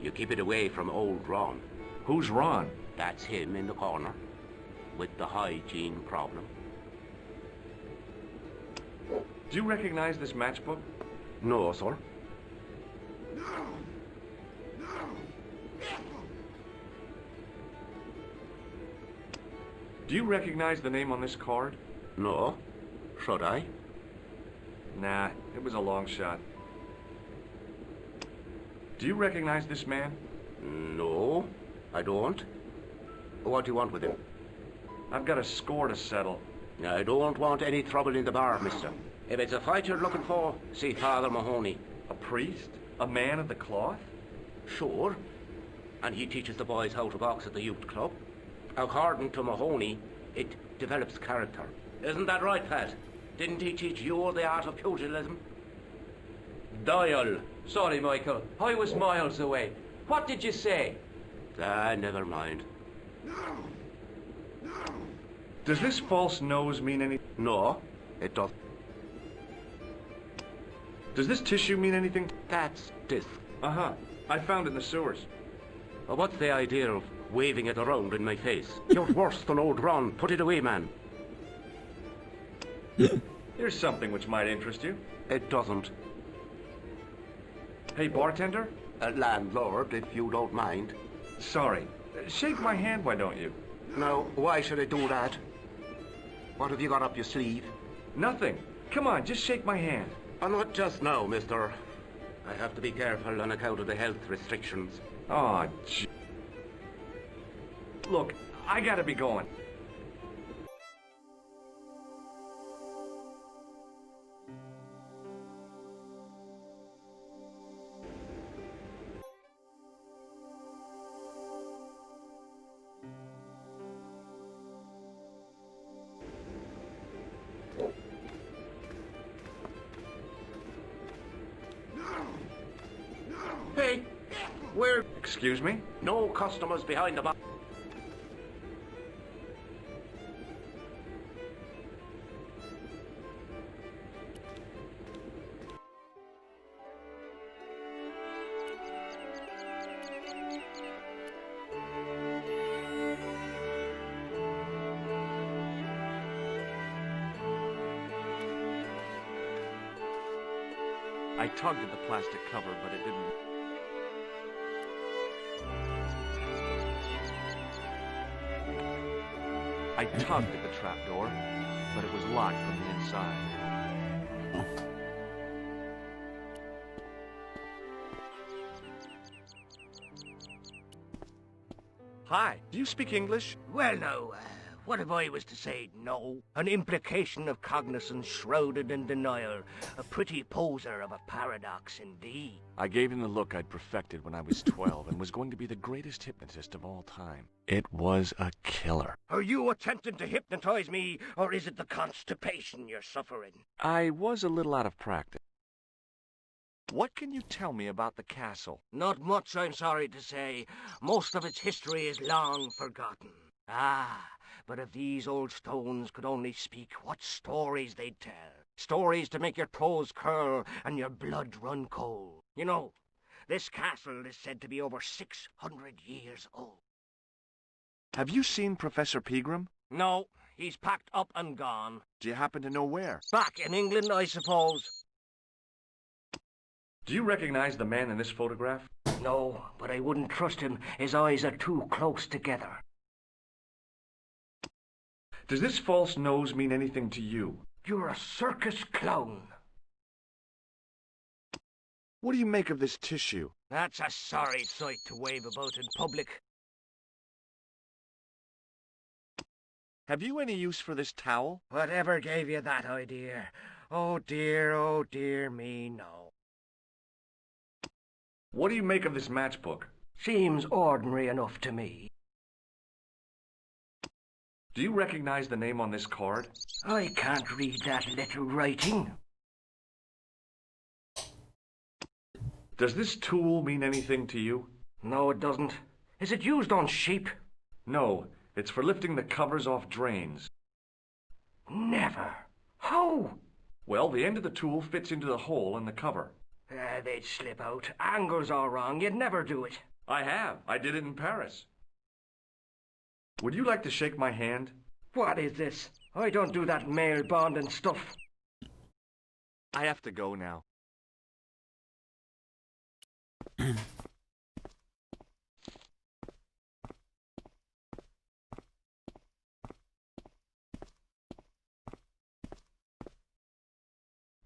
You keep it away from old Ron.
Who's Ron?
That's him in the corner. With the hygiene problem.
Do you recognize this matchbook?
No, sir.
Do you recognize the name on this card?
No. Should I?
Nah, it was a long shot. Do you recognize this man?
No, I don't. What do you want with him?
I've got a score to settle.
I don't want any trouble in the bar, mister. If it's a fight you're looking for, see Father Mahoney.
A priest? A man of the cloth?
Sure. And he teaches the boys how to box at the youth club. According to Mahoney, it develops character. Isn't that right, Pat? Didn't he teach you the art of pugilism? Dial.
Sorry, Michael. I was miles away. What did you say?
Never mind.
Does this false nose mean anything?
No, it doesn't.
Does this tissue mean anything?
That's disc.
Uh-huh. I found it in the sewers.
Well, what's the idea of waving it around in my face? You're worse than old Ron. Put it away, man.
Here's something which might interest you.
It doesn't.
Hey, bartender?
Landlord, if you don't mind.
Sorry. Shake my hand, why don't you?
Now, why should I do that? What have you got up your sleeve?
Nothing. Come on, just shake my hand.
Not just now, mister. I have to be careful on account of the health restrictions.
Oh, gee. Look, I gotta be going.
Hey, where?
Excuse me?
No customers behind the bar.
I tugged at the plastic cover, but it didn't... I tugged at the trapdoor, but it was locked from the inside. Hi, do you speak English?
Well, no. What if I was to say no? An implication of cognizance shrouded in denial. A pretty poser of a paradox indeed.
I gave him the look I'd perfected when I was 12 and was going to be the greatest hypnotist of all time. It was a killer.
Are you attempting to hypnotize me, or is it the constipation you're suffering?
I was a little out of practice. What can you tell me about the castle?
Not much, I'm sorry to say. Most of its history is long forgotten. Ah, but if these old stones could only speak, what stories they'd tell. Stories to make your toes curl and your blood run cold. You know, this castle is said to be over 600 years old.
Have you seen Professor Pegram?
No, he's packed up and gone.
Do you happen to know where?
Back in England, I suppose.
Do you recognize the man in this photograph?
No, but I wouldn't trust him. His eyes are too close together.
Does this false nose mean anything to you?
You're a circus clown.
What do you make of this tissue?
That's a sorry sight to wave about in public.
Have you any use for this towel?
Whatever gave you that idea? Oh dear me, no.
What do you make of this matchbook?
Seems ordinary enough to me.
Do you recognize the name on this card?
I can't read that little writing.
Does this tool mean anything to you?
No, it doesn't. Is it used on sheep?
No, it's for lifting the covers off drains.
Never. How?
Well, the end of the tool fits into the hole in the cover.
They'd slip out. Angles are wrong. You'd never do it.
I have. I did it in Paris. Would you like to shake my hand?
What is this? I don't do that male bonding stuff.
I have to go now.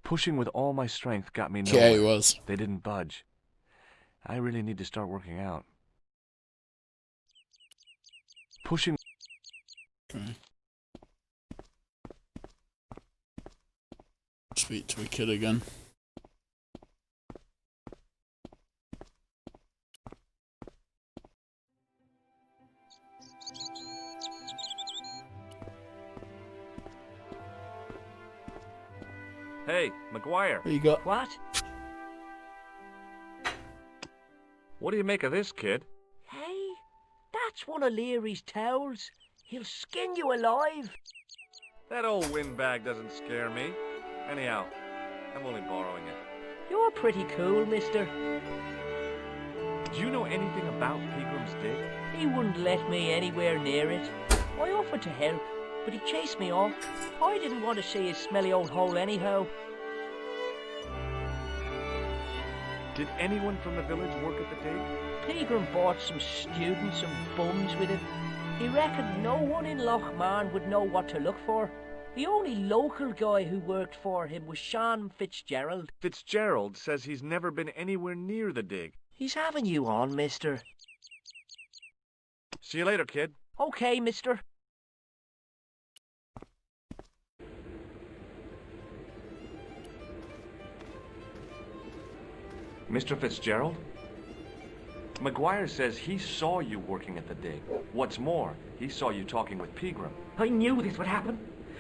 Pushing with all my strength got me nowhere.
Yeah, he was.
They didn't budge. I really need to start working out. Pushing...
Okay. Speak to a kid again.
Hey, McGuire.
What you got?
What?
What do you make of this, kid?
Hey, that's one of Leary's towels. He'll skin you alive.
That old windbag doesn't scare me. Anyhow, I'm only borrowing it.
You're pretty cool, mister.
Do you know anything about Pegram's Dig?
He wouldn't let me anywhere near it. I offered to help, but he chased me off. I didn't want to see his smelly old hole anyhow.
Did anyone from the village work at the dig?
Pegram bought some students and bums with it. He reckoned no one in Lochmarn would know what to look for. The only local guy who worked for him was Sean Fitzgerald.
Fitzgerald says he's never been anywhere near the dig.
He's having you on, mister.
See you later, kid.
Okay, mister.
Mr. Fitzgerald? McGuire says he saw you working at the dig. What's more, he saw you talking with Pegram.
I knew this would happen.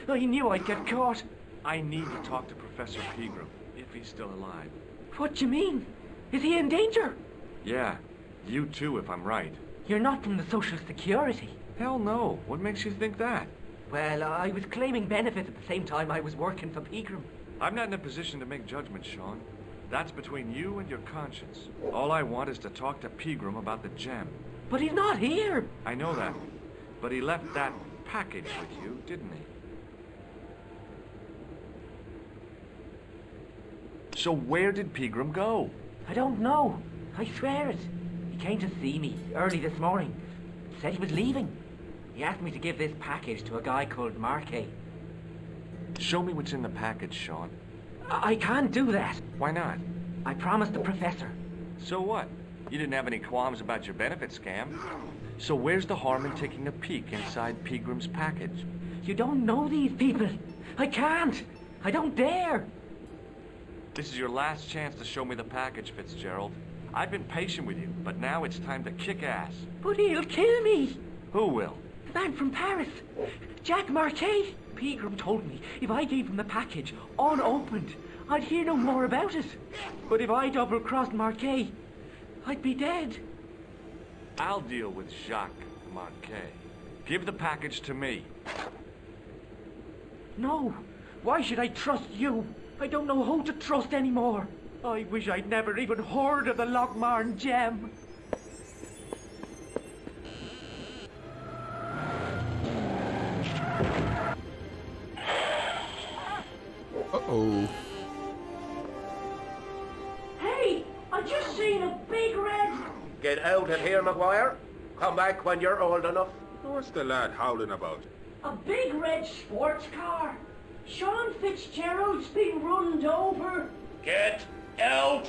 I knew I'd get caught.
I need to talk to Professor Pegram, if he's still alive.
What do you mean? Is he in danger?
Yeah, you too, if I'm right.
You're not from the Social Security.
Hell no. What makes you think that?
Well, I was claiming benefits at the same time I was working for Pegram.
I'm not in a position to make judgments, Sean. That's between you and your conscience. All I want is to talk to Pegram about the gem.
But he's not here.
I know that. But he left that package with you, didn't he? So where did Pegram go?
I don't know. I swear it. He came to see me early this morning. Said he was leaving.
He asked me to give this package to a guy called Marquet.
Show me what's in the package, Sean.
I can't do that.
Why not?
I promised the professor.
So what? You didn't have any qualms about your benefit scam. So where's the harm in taking a peek inside Peagram's package?
You don't know these people. I can't. I don't dare.
This is your last chance to show me the package, Fitzgerald. I've been patient with you, but now it's time to kick ass.
But he'll kill me.
Who will?
The man from Paris. Jack Marquet. Pegram told me if I gave him the package unopened, I'd hear no more about it. But if I double-crossed Marquet, I'd be dead.
I'll deal with Jacques Marquet. Give the package to me.
No. Why should I trust you? I don't know who to trust anymore. I wish I'd never even heard of the Lochmarn gem.
Uh-oh.
Hey, I just seen a big red...
Get out of here, Maguire. Come back when you're old enough.
What's the lad howling about?
A big red sports car. Sean Fitzgerald's been runned over.
Get out!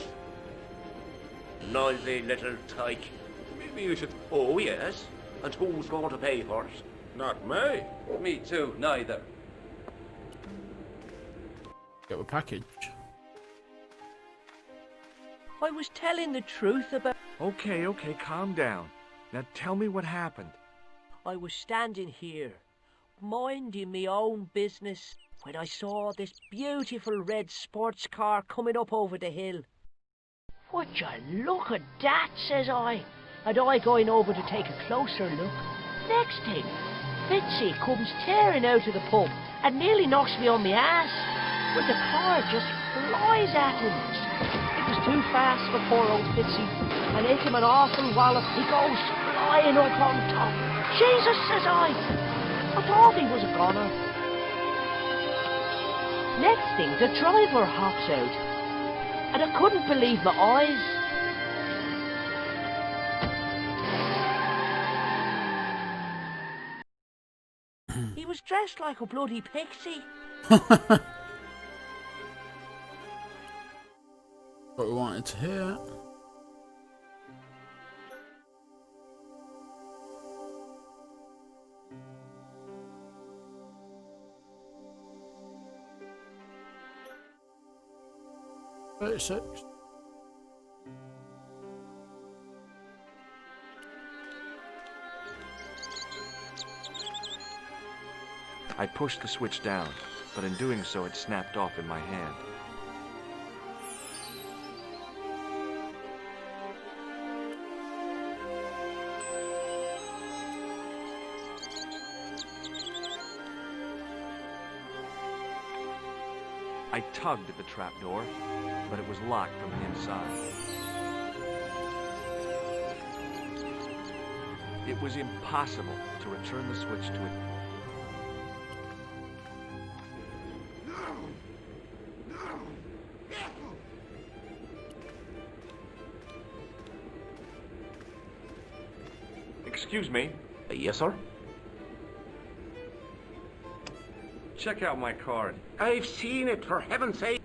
Noisy little tyke.
Maybe you should...
Oh, yes. And who's going to pay for it?
Not me.
Me too, neither.
Get a package.
I was telling the truth about...
Okay, calm down. Now tell me what happened.
I was standing here, minding me own business, when I saw this beautiful red sports car coming up over the hill. Would you look at that, says I, and I going over to take a closer look. Next thing, Fitzy comes tearing out of the pub and nearly knocks me on my ass. But the car just flies at him. It was too fast for poor old Fitzy, and hit him an awful wallop. He goes flying up on top. Jesus, says I thought he was a goner. Next thing, the driver hops out, and I couldn't believe my eyes. He was dressed like a bloody pixie.
What we wanted to hear. Six.
I pushed the switch down, but in doing so it snapped off in my hand. I tugged at the trapdoor, but it was locked from the inside. It was impossible to return the switch to it. Excuse me.
Yes, sir?
Check out my card.
I've seen it, for heaven's sake.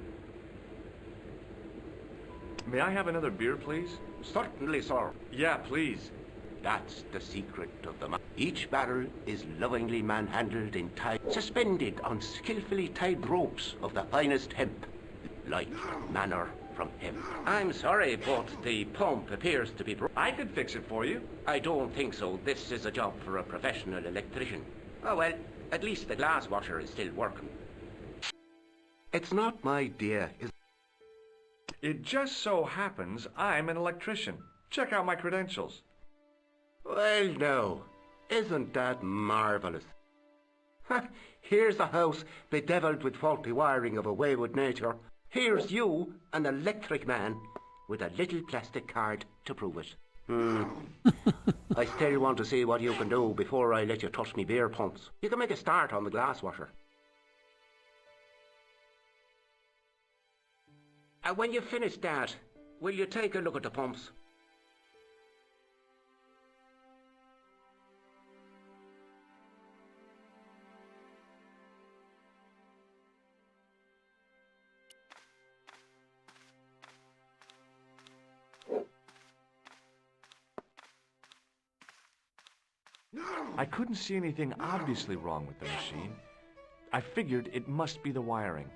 May I have another beer, please?
Certainly, sir.
Yeah, please.
That's the secret of the Each barrel is lovingly manhandled in tie, suspended on skillfully tied ropes of the finest hemp. Light, manner from heaven. I'm sorry, but the pump appears to be broken.
I could fix it for you.
I don't think so. This is a job for a professional electrician. Oh, well, at least the glass washer is still working. It's not my dear, is
it? Just so happens I'm an electrician. Check out my credentials.
Well, no. Isn't that marvellous? Here's a house bedeviled with faulty wiring of a wayward nature. Here's you, an electric man, with a little plastic card to prove it. I still want to see what you can do before I let you touch me beer pumps. You can make a start on the glass washer. And when you've finished that, will you take a look at the pumps?
I couldn't see anything obviously wrong with the machine. I figured it must be the wiring.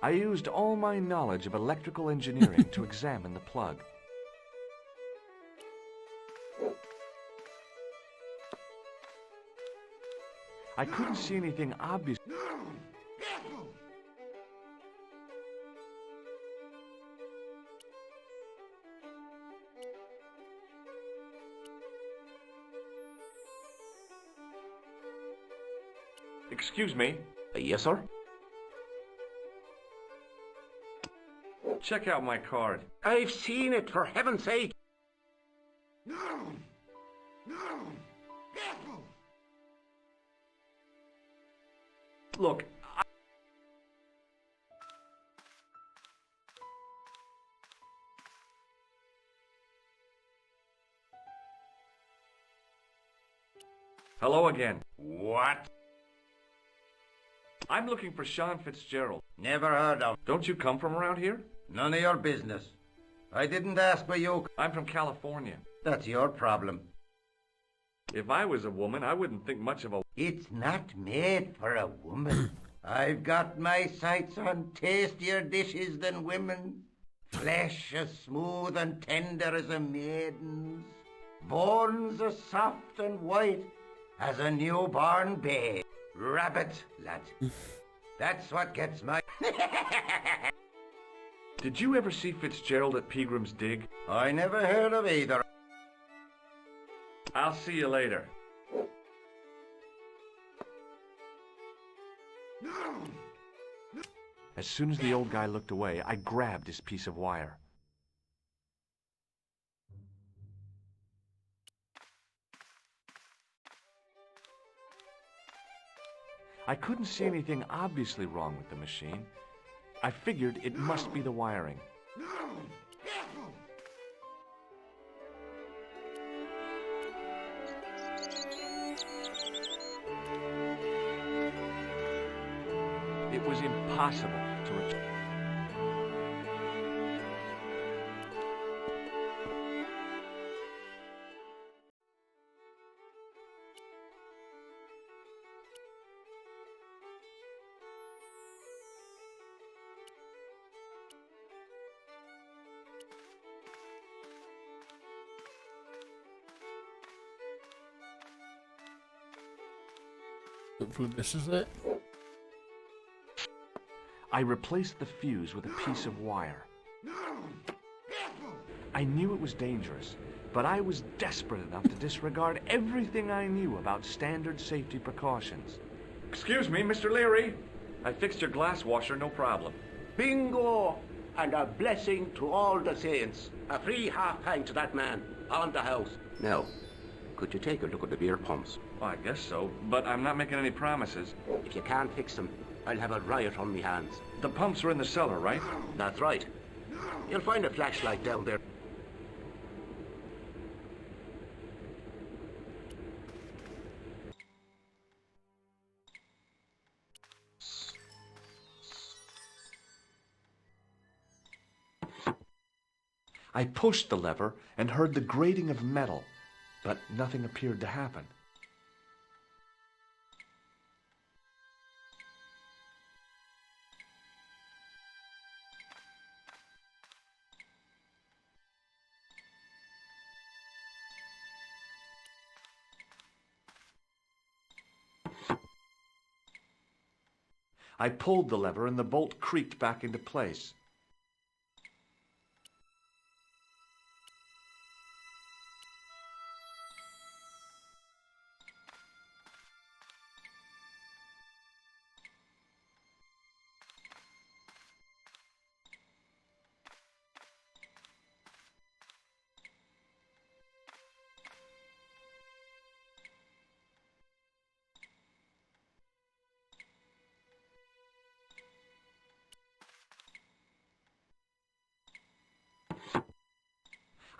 I used all my knowledge of electrical engineering to examine the plug. I couldn't see anything obvious. Excuse me.
Yes, sir?
Check out my card.
I've seen it, for heaven's sake.
Look, Hello again.
What?
I'm looking for Sean Fitzgerald.
Never heard of.
Don't you come from around here?
None of your business. I didn't ask where you...
I'm from California.
That's your problem.
If I was a woman, I wouldn't think much of a...
It's not made for a woman. I've got my sights on tastier dishes than women. Flesh as smooth and tender as a maiden's. Bones as soft and white as a newborn babe. Rabbit, lad. That's what gets my...
Did you ever see Fitzgerald at Peagram's Dig?
I never heard of either.
I'll see you later. As soon as the old guy looked away, I grabbed his piece of wire. I couldn't see anything obviously wrong with the machine. I figured it must be the wiring. It was impossible to retrieve.
Hopefully this is it.
I replaced the fuse with a piece of wire. I knew it was dangerous, but I was desperate enough to disregard everything I knew about standard safety precautions. Excuse me, Mr. Leary. I fixed your glass washer, no problem.
Bingo! And a blessing to all the saints. A free half-pint to that man, on the house. Now, could you take a look at the beer pumps?
Well, I guess so, but I'm not making any promises.
If you can't fix them, I'll have a riot on me hands.
The pumps are in the cellar, right?
That's right. You'll find a flashlight down there.
I pushed the lever and heard the grating of metal, but nothing appeared to happen. I pulled the lever and the bolt creaked back into place.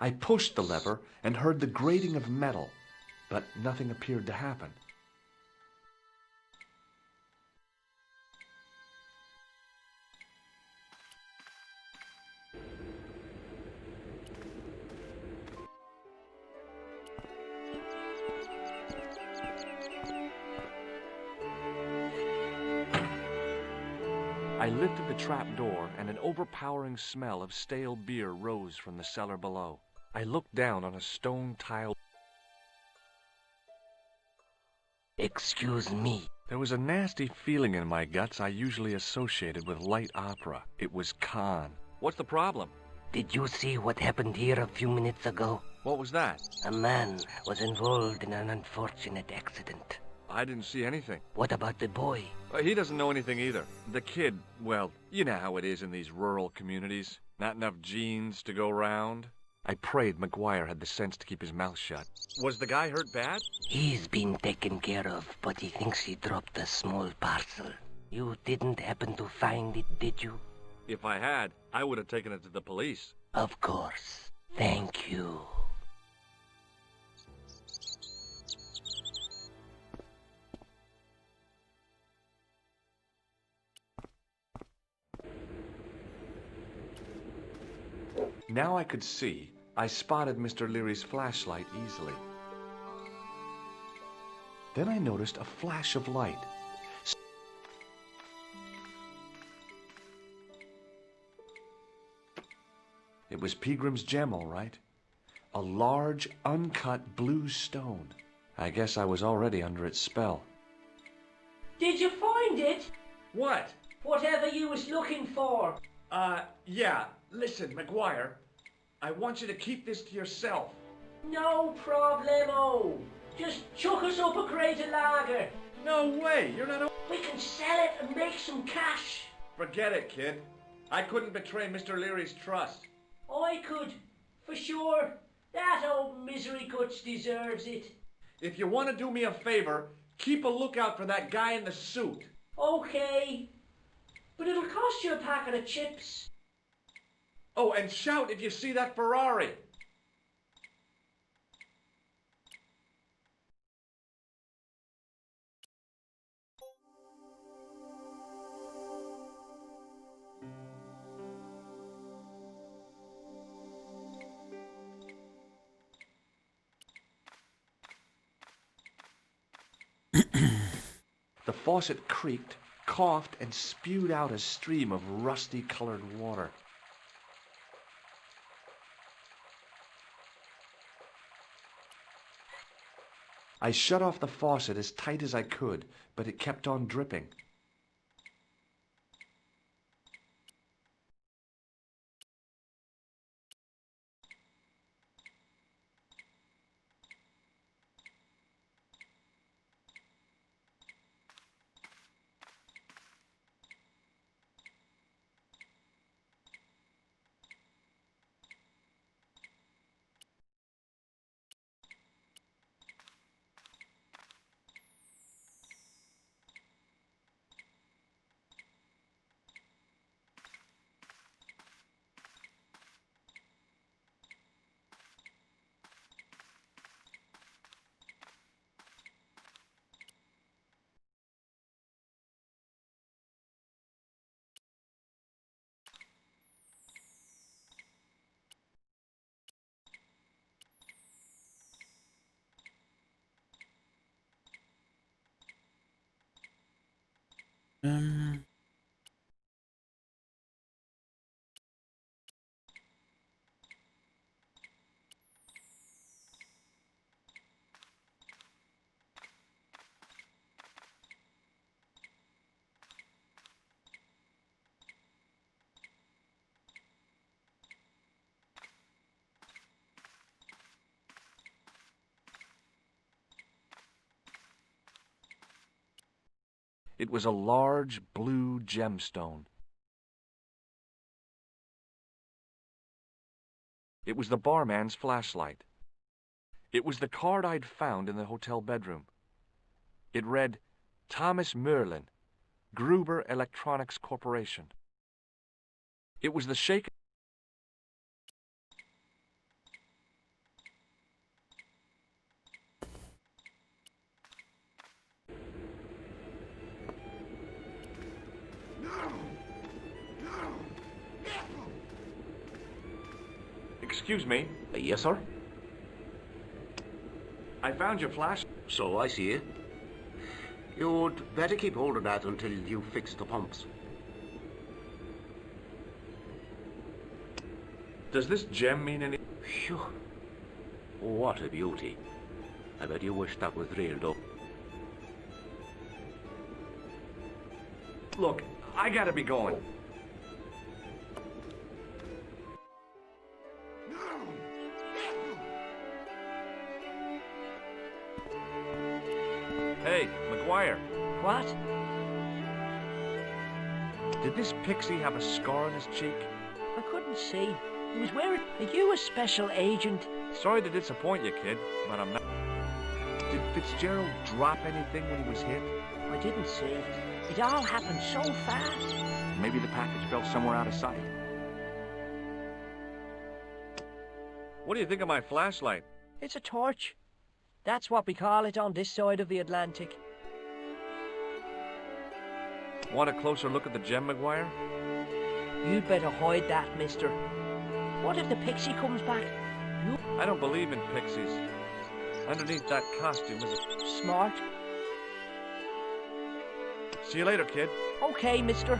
I pushed the lever and heard the grating of metal, but nothing appeared to happen. I lifted the trap door, and an overpowering smell of stale beer rose from the cellar below. I looked down on a stone tile.
Excuse me.
There was a nasty feeling in my guts I usually associated with light opera. It was Khan. What's the problem?
Did you see what happened here a few minutes ago?
What was that?
A man was involved in an unfortunate accident.
I didn't see anything.
What about the boy?
He doesn't know anything either. The kid, well, you know how it is in these rural communities. Not enough genes to go round. I prayed McGuire had the sense to keep his mouth shut. Was the guy hurt bad?
He's been taken care of, but he thinks he dropped a small parcel. You didn't happen to find it, did you?
If I had, I would have taken it to the police.
Of course. Thank you.
Now I could see. I spotted Mr. Leary's flashlight easily. Then I noticed a flash of light. It was Peagram's gem, all right. A large, uncut blue stone. I guess I was already under its spell.
Did you find it?
What?
Whatever you was looking for.
Yeah. Listen, McGuire. I want you to keep this to yourself.
No problemo. Just chuck us up a crate of lager.
No way, you're not...
We can sell it and make some cash.
Forget it, kid. I couldn't betray Mr. Leary's trust.
I could, for sure. That old misery guts deserves it.
If you want to do me a favor, keep a lookout for that guy in the suit.
Okay. But it'll cost you a packet of chips.
Oh, and shout if you see that Ferrari. The faucet creaked, coughed, and spewed out a stream of rusty-colored water. I shut off the faucet as tight as I could, but it kept on dripping. It was a large blue gemstone. It was the barman's flashlight. It was the card I'd found in the hotel bedroom. It read, Thomas Merlin, Gruber Electronics Corporation. It was the shake. Excuse me.
Yes, sir?
I found your flash.
So I see it. You'd better keep hold of that until you fix the pumps.
Does this gem mean any...
Phew. What a beauty. I bet you wish that was real, though.
Look, I gotta be going. Hey, McGuire.
What?
Did this pixie have a scar on his cheek?
I couldn't see. He was wearing... Are you a special agent?
Sorry to disappoint you, kid, but I'm not... Did Fitzgerald drop anything when he was hit?
I didn't see. It all happened so fast.
Maybe the package fell somewhere out of sight. What do you think of my flashlight?
It's a torch. That's what we call it on this side of the Atlantic.
Want a closer look at the gem, McGuire?
You'd better hide that, mister. What if the pixie comes back?
I don't believe in pixies. Underneath that costume is a...
Smart.
See you later, kid.
Okay, mister.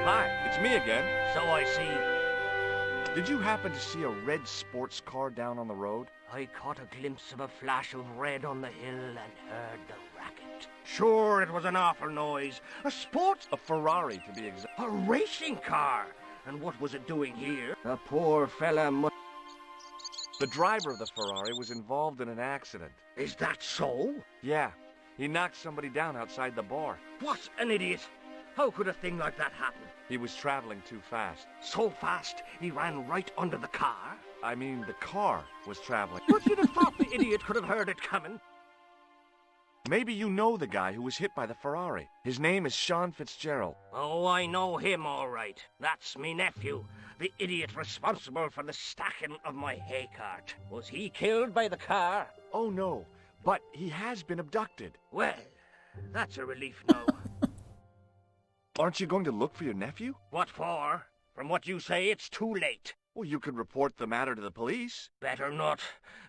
Hi, it's me again.
So I see.
Did you happen to see a red sports car down on the road?
I caught a glimpse of a flash of red on the hill and heard the racket. Sure, it was an awful noise. A sports...
A Ferrari, to be exact.
A racing car. And what was it doing here? A poor fella must...
The driver of the Ferrari was involved in an accident.
Is that so?
Yeah. He knocked somebody down outside the bar.
What an idiot. How could a thing like that happen?
He was traveling too fast.
So fast, he ran right under the car?
I mean, the car was traveling.
But you'd have thought the idiot could have heard it coming.
Maybe you know the guy who was hit by the Ferrari. His name is Sean Fitzgerald.
Oh, I know him all right. That's me nephew, the idiot responsible for the stacking of my hay cart. Was he killed by the car?
Oh, no, but he has been abducted.
Well, that's a relief now.
Aren't you going to look for your nephew?
What for? From what you say, it's too late.
Well, you could report the matter to the police.
Better not.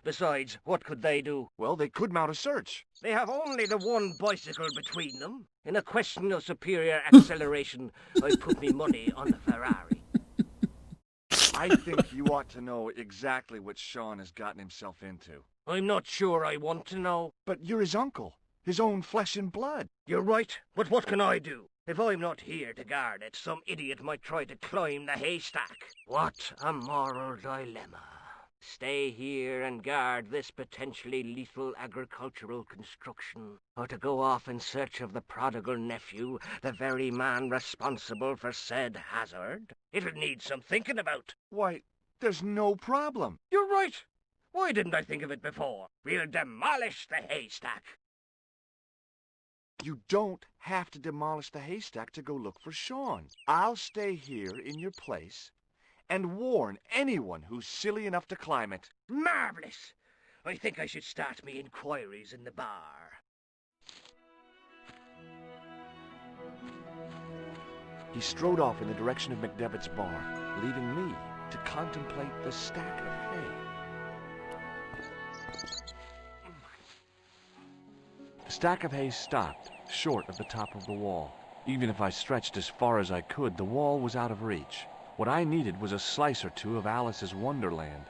Besides, what could they do?
Well, they could mount a search.
They have only the one bicycle between them. In a question of superior acceleration, I put me money on the Ferrari.
I think you ought to know exactly what Sean has gotten himself into.
I'm not sure I want to know.
But you're his uncle, his own flesh and blood.
You're right, but what can I do? If I'm not here to guard it, some idiot might try to climb the haystack. What a moral dilemma. Stay here and guard this potentially lethal agricultural construction, or to go off in search of the prodigal nephew, the very man responsible for said hazard? It'll need some thinking about.
Why, there's no problem.
You're right. Why didn't I think of it before? We'll demolish the haystack.
You don't have to demolish the haystack to go look for Sean. I'll stay here in your place and warn anyone who's silly enough to climb it.
Marvelous! I think I should start me inquiries in the bar.
He strode off in the direction of McDevitt's bar, leaving me to contemplate the stack of hay. The stack of hay stopped, short of the top of the wall. Even if I stretched as far as I could, the wall was out of reach. What I needed was a slice or two of Alice's Wonderland.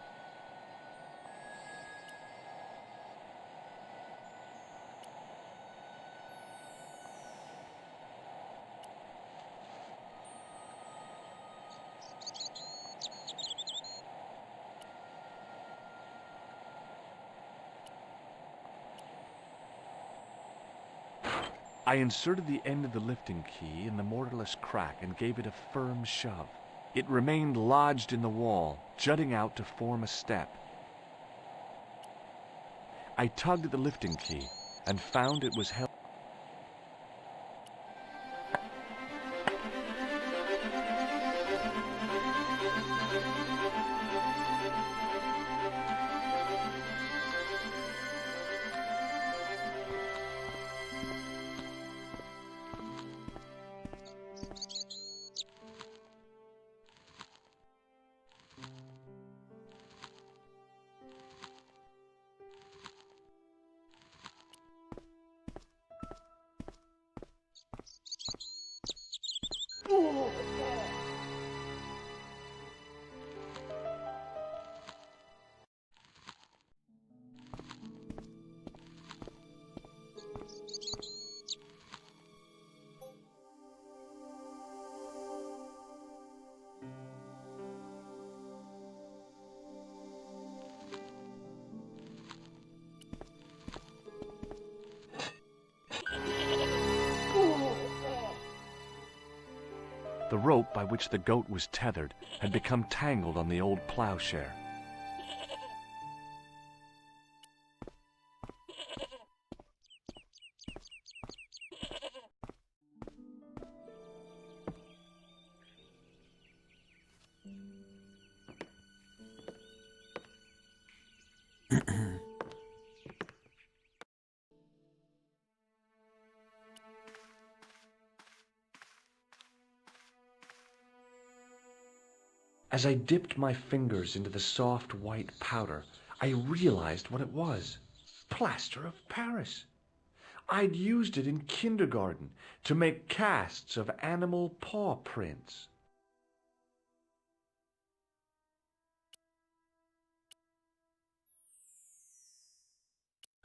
I inserted the end of the lifting key in the mortarless crack and gave it a firm shove. It remained lodged in the wall, jutting out to form a step. I tugged at the lifting key and found it was held. The rope by which the goat was tethered had become tangled on the old plowshare. As I dipped my fingers into the soft white powder, I realized what it was. Plaster of Paris. I'd used it in kindergarten to make casts of animal paw prints.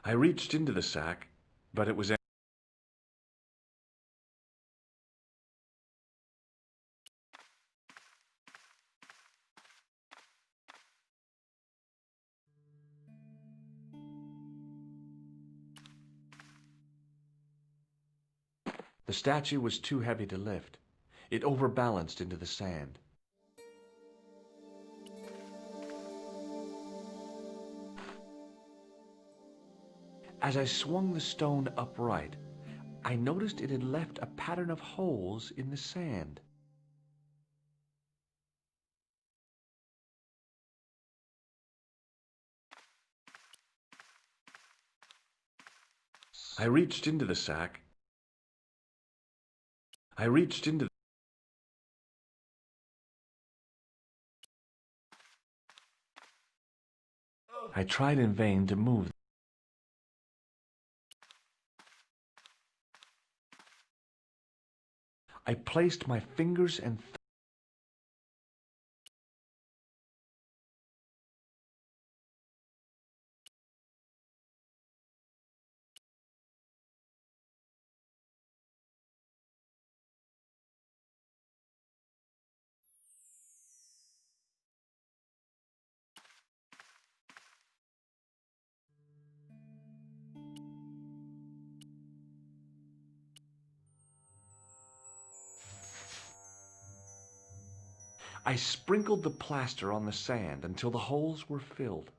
I reached into the sack, but it was empty. The statue was too heavy to lift. It overbalanced into the sand. As I swung the stone upright, I noticed it had left a pattern of holes in the sand. I reached into the sack. I tried in vain to move. I placed my fingers and I sprinkled the plaster on the sand until the holes were filled.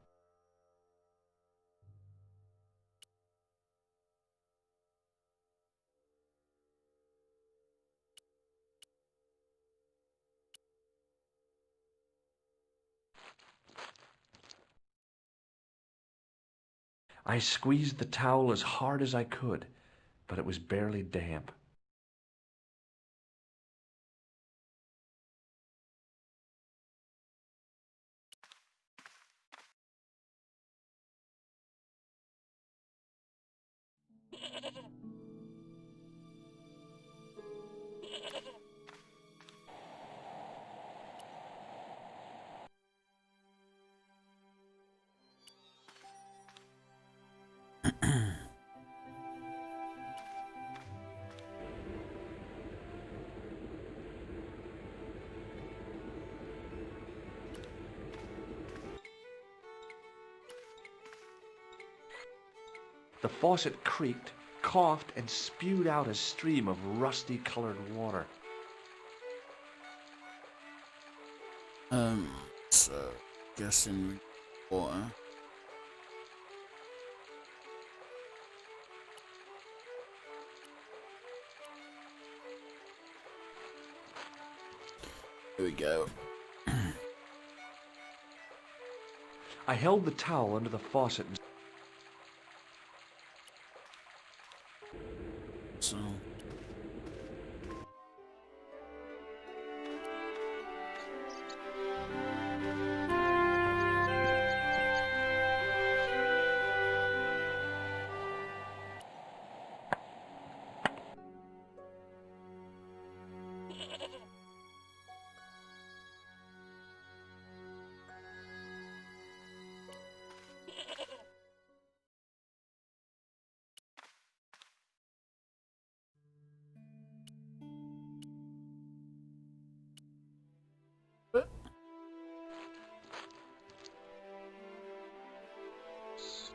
I squeezed the towel as hard as I could, but it was barely damp. The faucet creaked, coughed, and spewed out a stream of rusty-colored water.
So, guessing water. Here we go.
I held the towel under the faucet and
So.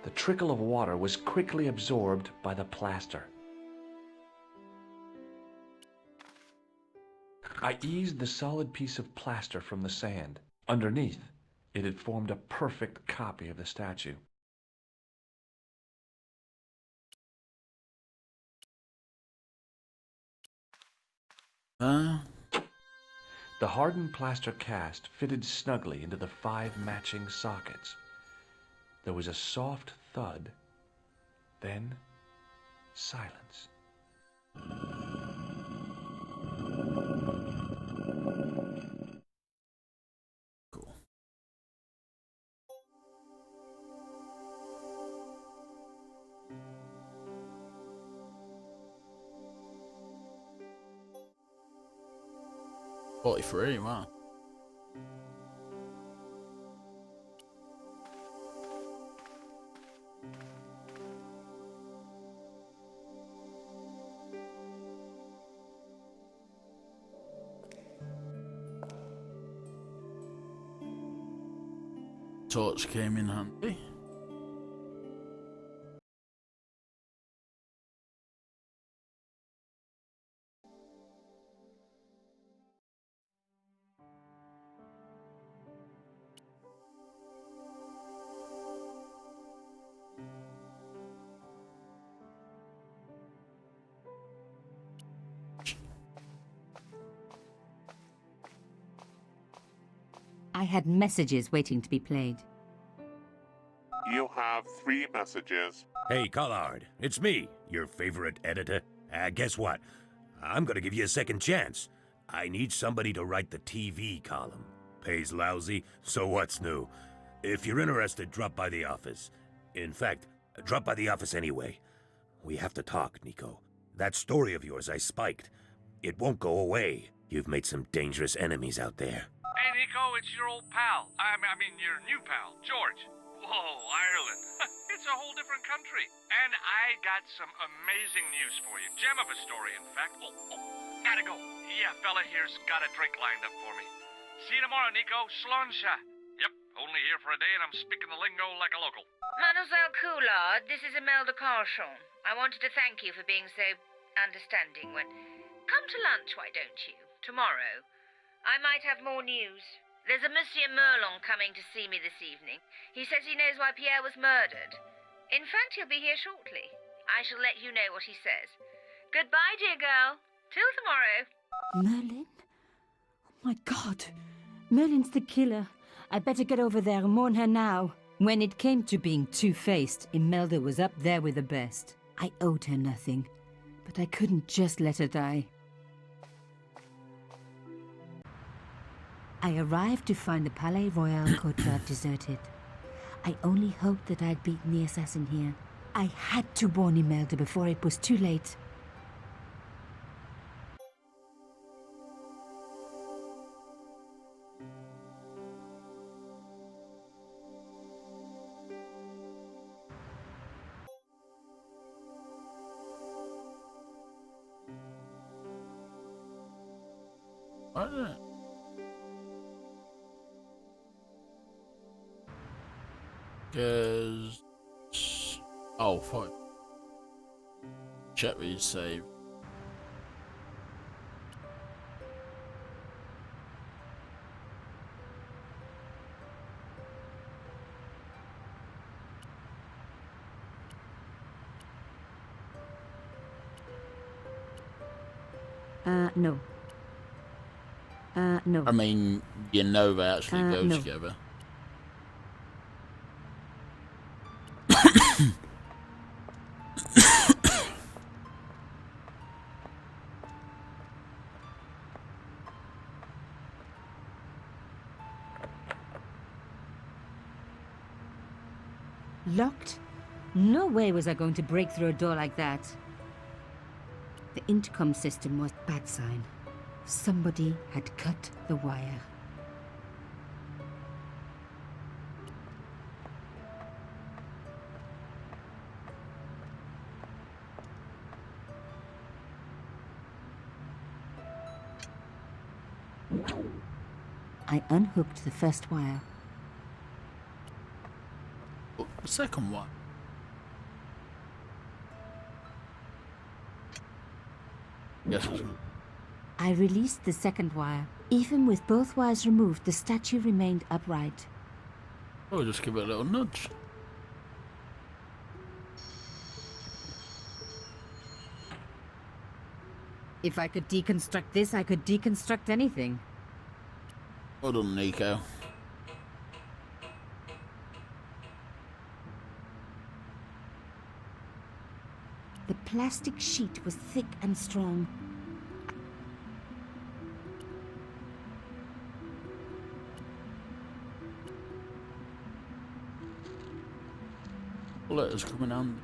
the trickle of water was quickly absorbed by the plaster. I eased the solid piece of plaster from the sand. Underneath, it had formed a perfect copy of the statue. The hardened plaster cast fitted snugly into the 5 matching sockets. There was a soft thud, then silence.
Cool. $43, wow. Torch came in handy.
I had messages waiting to be played.
You have 3 messages.
Hey, Collard, it's me, your favorite editor. Guess what? I'm gonna give you a second chance. I need somebody to write the TV column. Pays lousy, so what's new? If you're interested, drop by the office. In fact, drop by the office anyway. We have to talk, Nico. That story of yours I spiked. It won't go away. You've made some dangerous enemies out there.
Hey, Nico, it's your old pal. I mean, your new pal, George. Whoa, Ireland. It's a whole different country. And I got some amazing news for you. Gem of a story, in fact. Oh, gotta go. Yeah, fella here's got a drink lined up for me. See you tomorrow, Nico. Slàinte. Yep, only here for a day and I'm speaking the lingo like a local.
Mademoiselle Coulard, this is Imelda Carchon. I wanted to thank you for being so understanding when... Come to lunch, why don't you? Tomorrow. I might have more news. There's a Monsieur Merlon coming to see me this evening. He says he knows why Pierre was murdered. In fact, he'll be here shortly. I shall let you know what he says. Goodbye, dear girl. Till tomorrow.
Merlin? Oh my God. Merlin's the killer. I better get over there and warn her now.
When it came to being two-faced, Imelda was up there with the best.
I owed her nothing, but I couldn't just let her die. I arrived to find the Palais Royal courtyard deserted. I only hoped that I'd beaten the assassin here. I had to warn Imelda before it was too late.
What? Because... Oh, fuck. Check what you saved.
No. No.
I mean, you know they actually go
no.
together.
Locked? No way was I going to break through a door like that. The intercom system was a bad sign. Somebody had cut the wire. I unhooked the first wire.
The second one. Yes.
I released the second wire. Even with both wires removed, the statue remained upright.
Oh, just give it a little nudge.
If I could deconstruct this, I could deconstruct anything.
Well done, Nico.
The plastic sheet was thick and strong.
Letters coming on.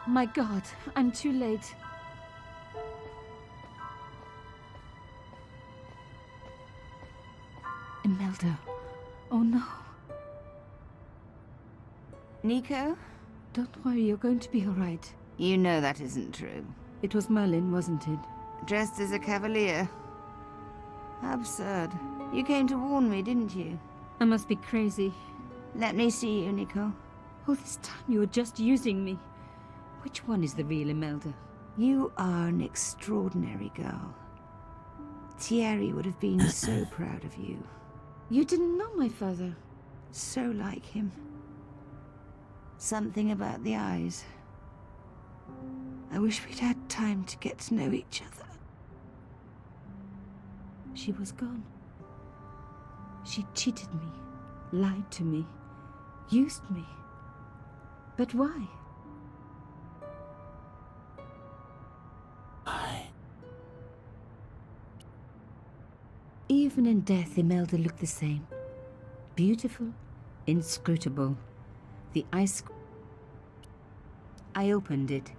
My God, I'm too late. Imelda. Oh no.
Nico?
Don't worry, you're going to be all right.
You know that isn't true.
It was Merlin, wasn't it?
Dressed as a cavalier. How absurd. You came to warn me, didn't you?
I must be crazy.
Let me see you, Nico.
All this time you were just using me. Which one is the real Imelda?
You are an extraordinary girl. Thierry would have been so proud of you.
You didn't know my father.
So like him. Something about the eyes. I wish we'd had time to get to know each other.
She was gone. She cheated me, lied to me, used me. But why? Even in death, Imelda looked the same. Beautiful, inscrutable. The ice... I opened it.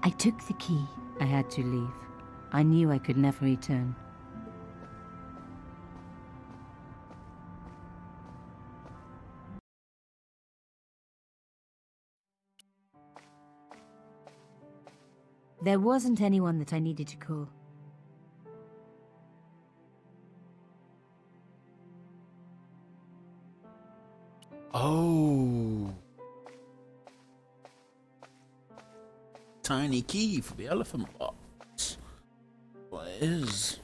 I took the key. I had to leave. I knew I could never return. There wasn't anyone that I needed to call.
Oh. Tiny key for the elephant box. What it is?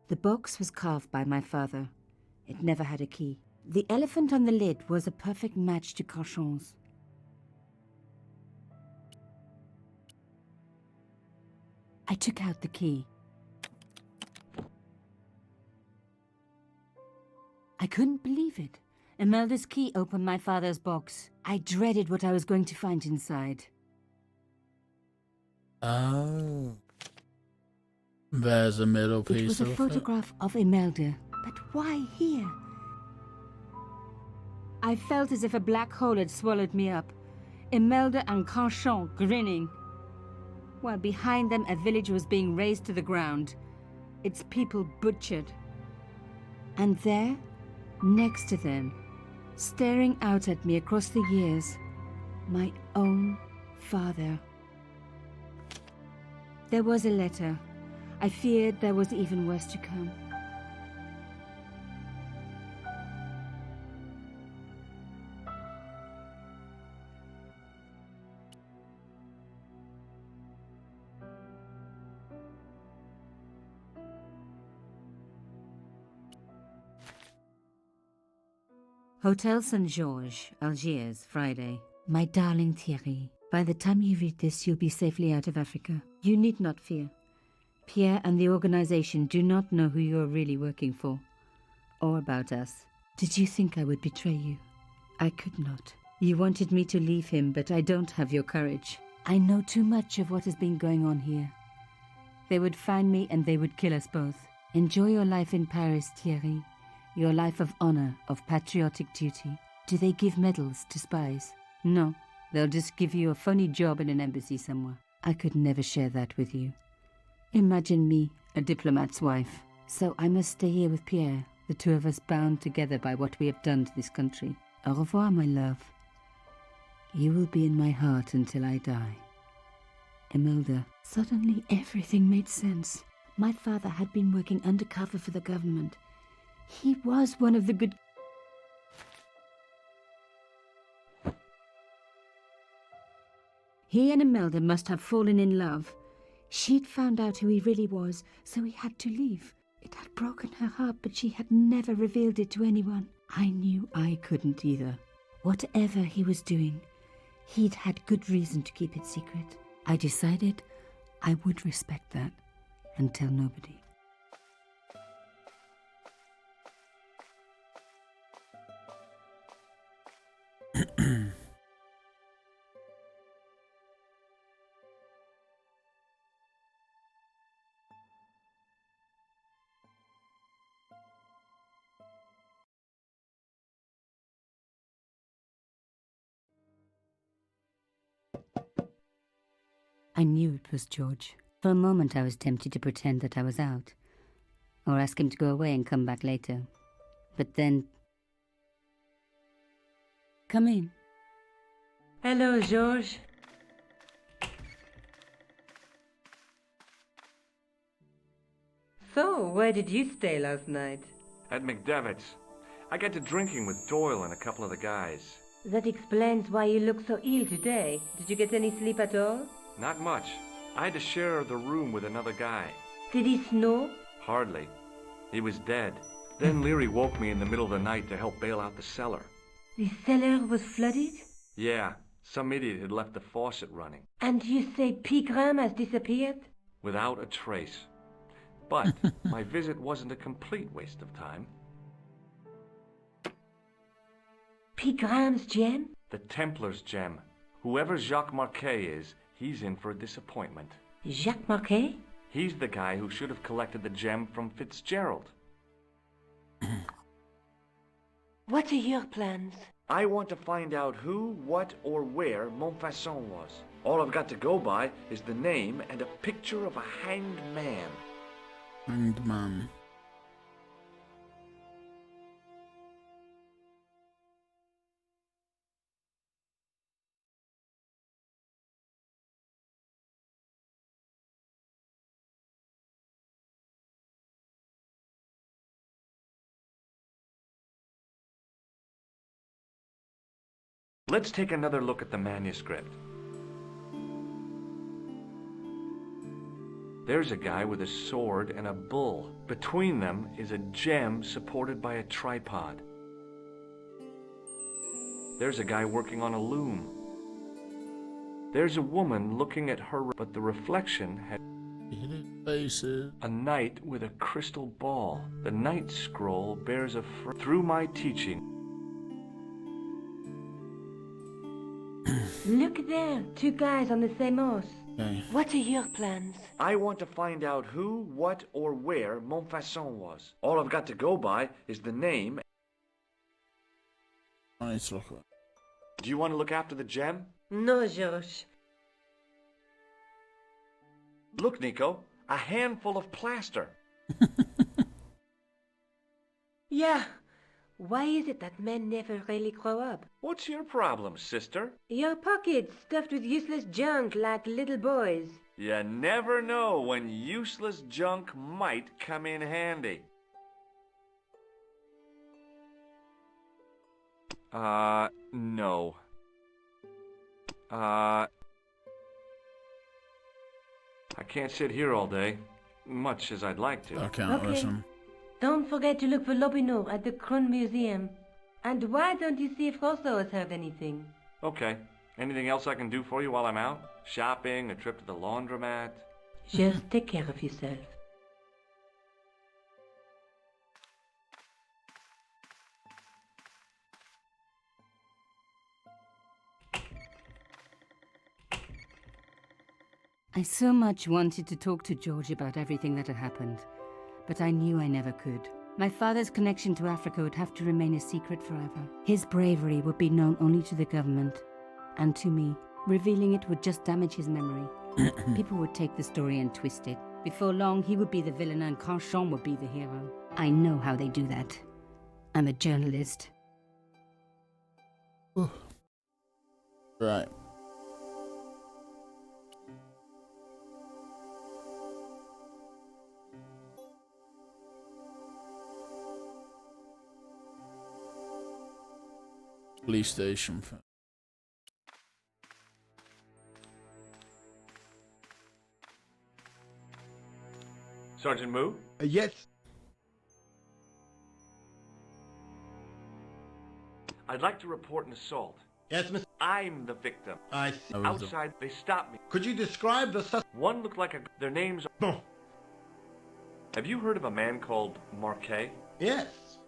The box was carved by my father. It never had a key. The elephant on the lid was a perfect match to Carchon's. I took out the key. I couldn't believe it. Imelda's key opened my father's box. I dreaded what I was going to find inside.
Oh. There's a middle piece
It was a photograph of Imelda. But why here? I felt as if a black hole had swallowed me up. Imelda and Carchon grinning. While behind them a village was being razed to the ground. Its people butchered. And there, next to them, staring out at me across the years, my own father. There was a letter. I feared there was even worse to come. Hotel Saint-Georges, Algiers, Friday. My darling Thierry, by the time you read this, you'll be safely out of Africa. You need not fear. Pierre and the organization do not know who you are really working for, or about us. Did you think I would betray you? I could not. You wanted me to leave him, but I don't have your courage. I know too much of what has been going on here. They would find me and they would kill us both. Enjoy your life in Paris, Thierry. Your life of honor, of patriotic duty. Do they give medals to spies? No, they'll just give you a funny job in an embassy somewhere. I could never share that with you. Imagine me, a diplomat's wife. So I must stay here with Pierre, the two of us bound together by what we have done to this country. Au revoir, my love. You will be in my heart until I die. Imelda. Suddenly everything made sense. My father had been working undercover for the government. He was one of the good... He and Imelda must have fallen in love. She'd found out who he really was, so he had to leave. It had broken her heart, but she had never revealed it to anyone. I knew I couldn't either. Whatever he was doing, he'd had good reason to keep it secret. I decided I would respect that and tell nobody. I knew it was George. For a moment I was tempted to pretend that I was out, or ask him to go away and come back later. But then... Come in.
Hello, George. So, where did you stay last night?
At McDevitt's. I got to drinking with Doyle and a couple of the guys.
That explains why you look so ill today. Did you get any sleep at all?
Not much. I had to share the room with another guy.
Did he snore?
Hardly. He was dead. Then Leary woke me in the middle of the night to help bail out the cellar.
The cellar was flooded?
Yeah, some idiot had left the faucet running.
And you say Pegram has disappeared?
Without a trace. But my visit wasn't a complete waste of time.
Pegram's gem?
The Templar's gem. Whoever Jacques Marquet is, he's in for a disappointment.
Jacques Marquet?
He's the guy who should have collected the gem from Fitzgerald.
What are your plans?
I want to find out who, what, or where Montfaucon was. All I've got to go by is the name and a picture of a hanged man.
Hanged man.
Let's take another look at the manuscript. There's a guy with a sword and a bull. Between them is a gem supported by a tripod. There's a guy working on a loom. There's a woman looking at her, but the reflection had
faces.
A knight with a crystal ball. The knight scroll bears a through my teaching.
Look there, two guys on the same horse.
Okay.
What are your plans?
I want to find out who, what, or where Montfaucon was. All I've got to go by is the name.
I need to look at it.
Do you want to look after the gem?
No, George.
Look, Nico, a handful of plaster.
Yeah. Why is it that men never really grow up?
What's your problem, sister?
Your pockets stuffed with useless junk like little boys.
You never know when useless junk might come in handy. No. I can't sit here all day, much as I'd like to.
I can't listen.
Don't forget to look for Lopinot at the Kron Museum. And why don't you see if Rosso has heard anything?
Okay. Anything else I can do for you while I'm out? Shopping, a trip to the laundromat?
Just take care of yourself.
I so much wanted to talk to George about everything that had happened, but I knew I never could. My father's connection to Africa would have to remain a secret forever. His bravery would be known only to the government and to me. Revealing it would just damage his memory. People would take the story and twist it. Before long, he would be the villain and Carchon would be the hero. I know how they do that. I'm a journalist.
Right. Police station.
Sergeant Moo?
Yes.
I'd like to report an assault.
Yes, Miss.
I'm the victim.
I see.
Outside, they stopped me.
Could you describe the sus...
One looked like a... Their names are...
No.
Have you heard of a man called Marquet?
Yes.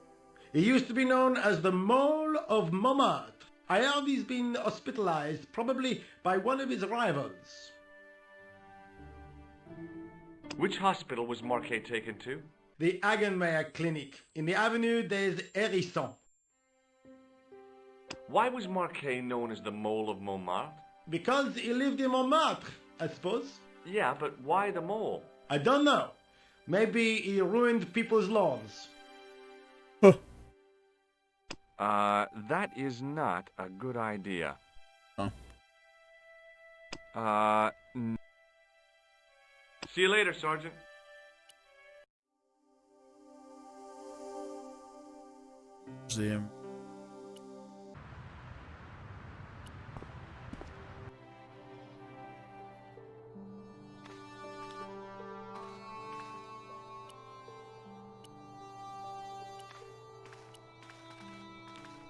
He used to be known as the Mole of Montmartre. I heard he's been hospitalized, probably by one of his rivals.
Which hospital was Marquet taken to?
The Hagenmeyer Clinic. In the avenue des Hérissons.
Why was Marquet known as the Mole of Montmartre?
Because he lived in Montmartre, I suppose.
Yeah, but why the mole?
I don't know. Maybe he ruined people's lawns.
That is not a good idea. See you later, Sergeant.
Museum.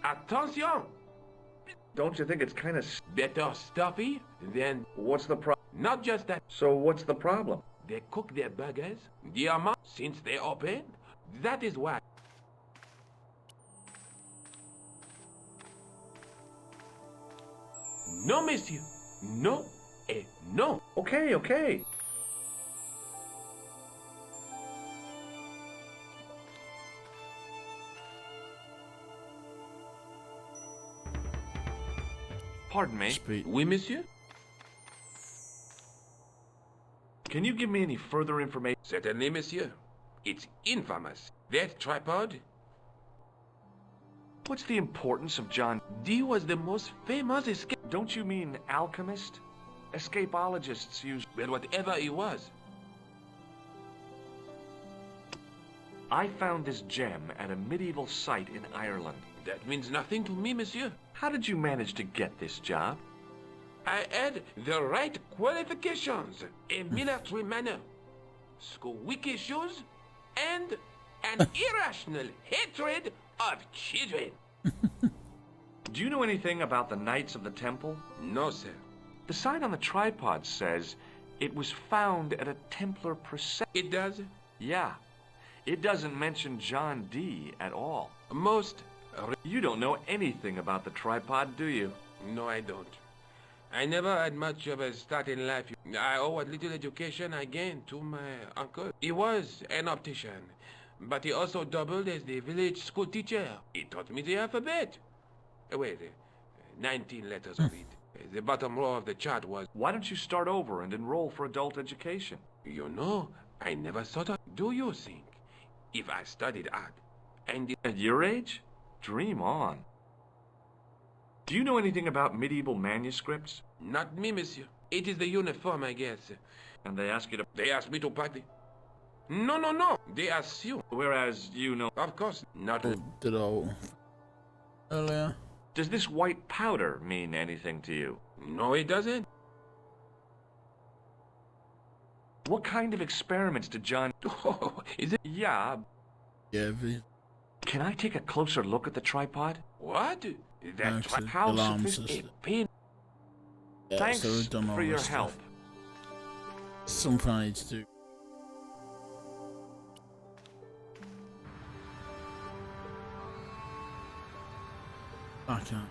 Attention!
Don't you think it's kind of...
Better stuffy than...
What's the problem?
Not just that.
So what's the problem?
They cook their burgers. The amount since they opened. That is why. No, monsieur. No et no.
Okay, okay. Pardon me.
Oui, monsieur?
Can you give me any further information?
Certainly, monsieur. It's infamous. That tripod?
What's the importance of John?
D was the most famous escape.
Don't you mean alchemist? Escapologists use...
Well, whatever he was.
I found this gem at a medieval site in Ireland.
That means nothing to me, monsieur.
How did you manage to get this job?
I had the right qualifications, a military manner, squeaky shoes, and an irrational hatred of children.
Do you know anything about the Knights of the Temple?
No, sir.
The sign on the tripod says it was found at a Templar procession.
It does?
Yeah. It doesn't mention John Dee at all.
Most...
You don't know anything about the tripod, do you?
No, I don't. I never had much of a start in life. I owe what little education I gained to my uncle. He was an optician, but he also doubled as the village school teacher. He taught me the alphabet. Wait, 19 letters of it. The bottom row of the chart was...
Why don't you start over and enroll for adult education?
You know, I never thought of... Do you think, if I studied art and...
At your age? Dream on. Do you know anything about medieval manuscripts?
Not me, monsieur. It is the uniform, I guess.
And they ask you to...
They asked me to practice. No, no, no. They ask you.
Whereas you know...
Of course, not...
Did all... Earlier.
Does this white powder mean anything to you?
No, it doesn't.
What kind of experiments did John...
Oh, is it...
Yeah.
Yeah,
Can I take a closer look at the tripod?
What? That
how sophisticated?
Yeah,
Thanks
so we've done all
for your
this
help.
stuff. Something I need to do. I can't.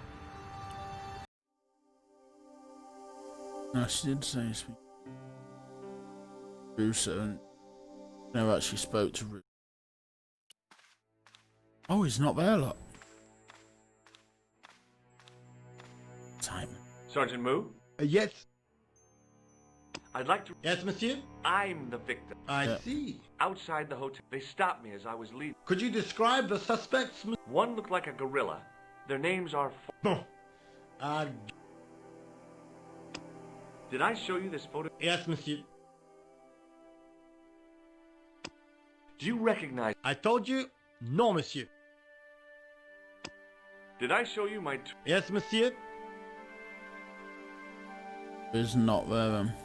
No, she did say something. Russo and never actually spoke to Russo. Oh, he's not there, look. Time.
Sergeant Moo?
Yes.
I'd like to...
Yes, monsieur?
I'm the victim.
I see.
Outside the hotel, they stopped me as I was leaving.
Could you describe the suspects?
One looked like a gorilla. Their names are... Did I show you this photo?
Yes, monsieur.
Do you recognize...
I told you, no, monsieur.
Did I show you my...
Yes, monsieur.
He's not there.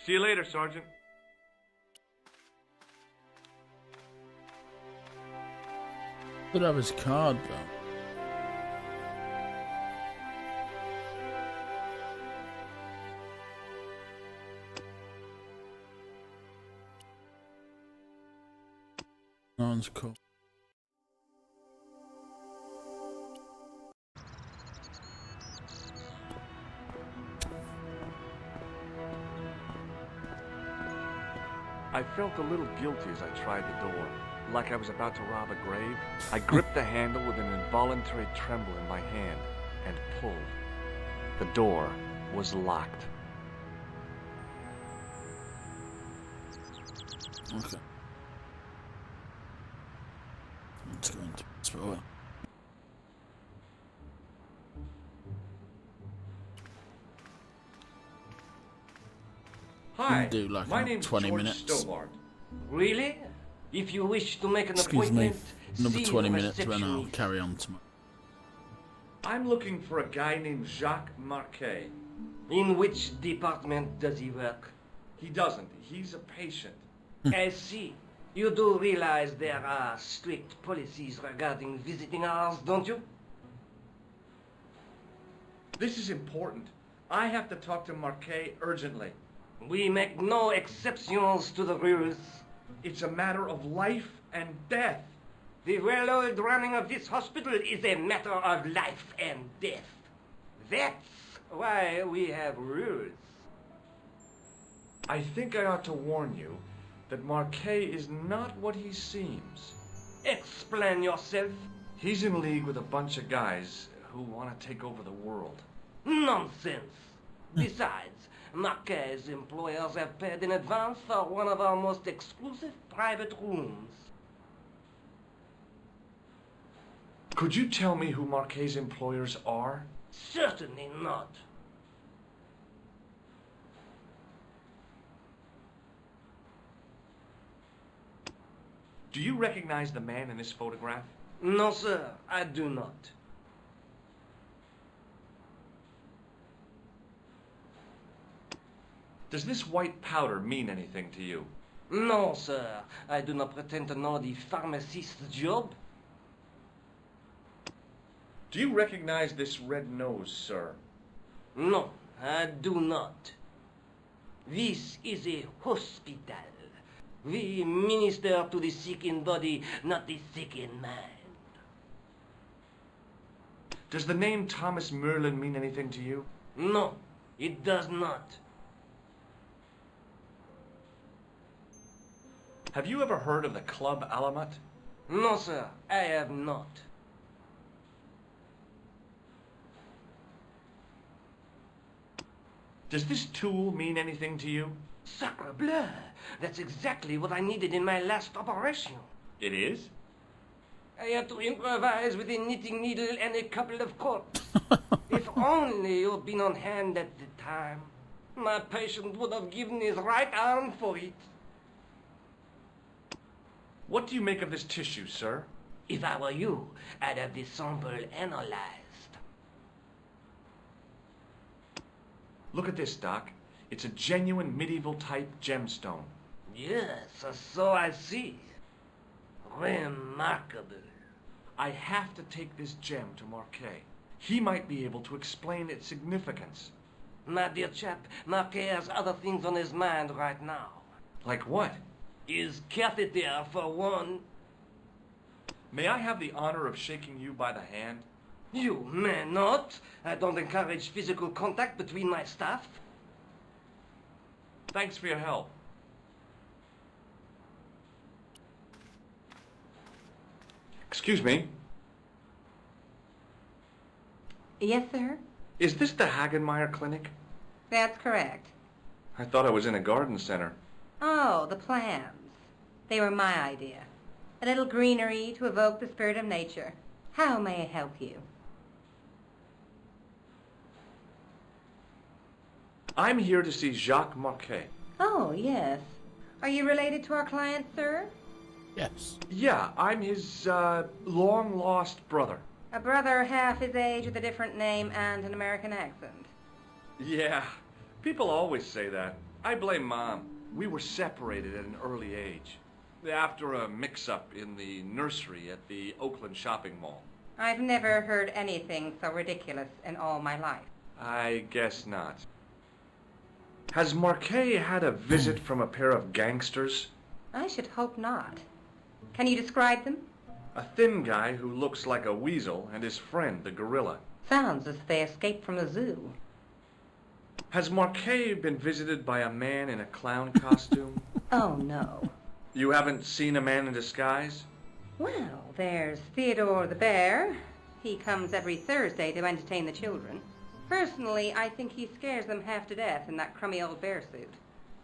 See you later, Sergeant.
Could have his card, though. No one's cool.
I felt a little guilty as I tried the door, like I was about to rob a grave. I gripped the handle with an involuntary tremble in my hand and pulled. The door was locked.
Okay. Let's go into this.
Hi,
do like
my name's
20
George
minutes.
Stobart. Really? If you wish to make an
Excuse me.
appointment,
Another
see
20
the
minutes, then I'll
receptionist.
carry on tomorrow.
I'm looking for a guy named Jacques Marquet.
In which department does he work?
He doesn't. He's a patient.
I see. You do realize there are strict policies regarding visiting hours, don't you?
This is important. I have to talk to Marquet urgently.
We make no exceptions to the rules.
It's a matter of life and death.
The well-oiled running of this hospital is a matter of life and death. That's why we have rules.
I think I ought to warn you that Marquet is not what he seems.
Explain yourself.
He's in league with a bunch of guys who want to take over the world.
Nonsense. Besides, Marquet's employers have paid in advance for one of our most exclusive private rooms.
Could you tell me who Marquet's employers are?
Certainly not.
Do you recognize the man in this photograph?
No, sir, I do not.
Does this white powder mean anything to you?
No, sir, I do not pretend to know the pharmacist's job.
Do you recognize this red nose, sir?
No, I do not. This is a hospital. We minister to the sick in body, not the sick in mind.
Does the name Thomas Merlin mean anything to you?
No, it does not.
Have you ever heard of the Club Alamat?
No, sir, I have not.
Does this tool mean anything to you?
Sacre bleu! That's exactly what I needed in my last operation.
It is?
I had to improvise with a knitting needle and a couple of cords. If only you'd been on hand at the time. My patient would have given his right arm for it.
What do you make of this tissue, sir?
If I were you, I'd have the sample analyzed.
Look at this, Doc. It's a genuine medieval-type gemstone.
Yes, so I see. Remarkable.
I have to take this gem to Marquet. He might be able to explain its significance.
My dear chap, Marquet has other things on his mind right now.
Like what?
His catheter, for one.
May I have the honor of shaking you by the hand?
You may not. I don't encourage physical contact between my staff.
Thanks for your help. Excuse me.
Yes, sir?
Is this the Hagenmeyer Clinic?
That's correct.
I thought I was in a garden center.
Oh, the plants. They were my idea. A little greenery to evoke the spirit of nature. How may I help you?
I'm here to see Jacques Marquet.
Oh, yes. Are you related to our client, sir?
Yes.
Yeah, I'm his, long-lost brother.
A brother half his age with a different name and an American accent.
Yeah, people always say that. I blame Mom. We were separated at an early age. After a mix-up in the nursery at the Oakland shopping mall.
I've never heard anything so ridiculous in all my life.
I guess not. Has Marquet had a visit from a pair of gangsters?
I should hope not. Can you describe them?
A thin guy who looks like a weasel and his friend, the gorilla.
Sounds as if they escaped from the zoo.
Has Marquet been visited by a man in a clown costume?
Oh, no.
You haven't seen a man in disguise?
Well, there's Theodore the bear. He comes every Thursday to entertain the children. Personally, I think he scares them half to death in that crummy old bear suit.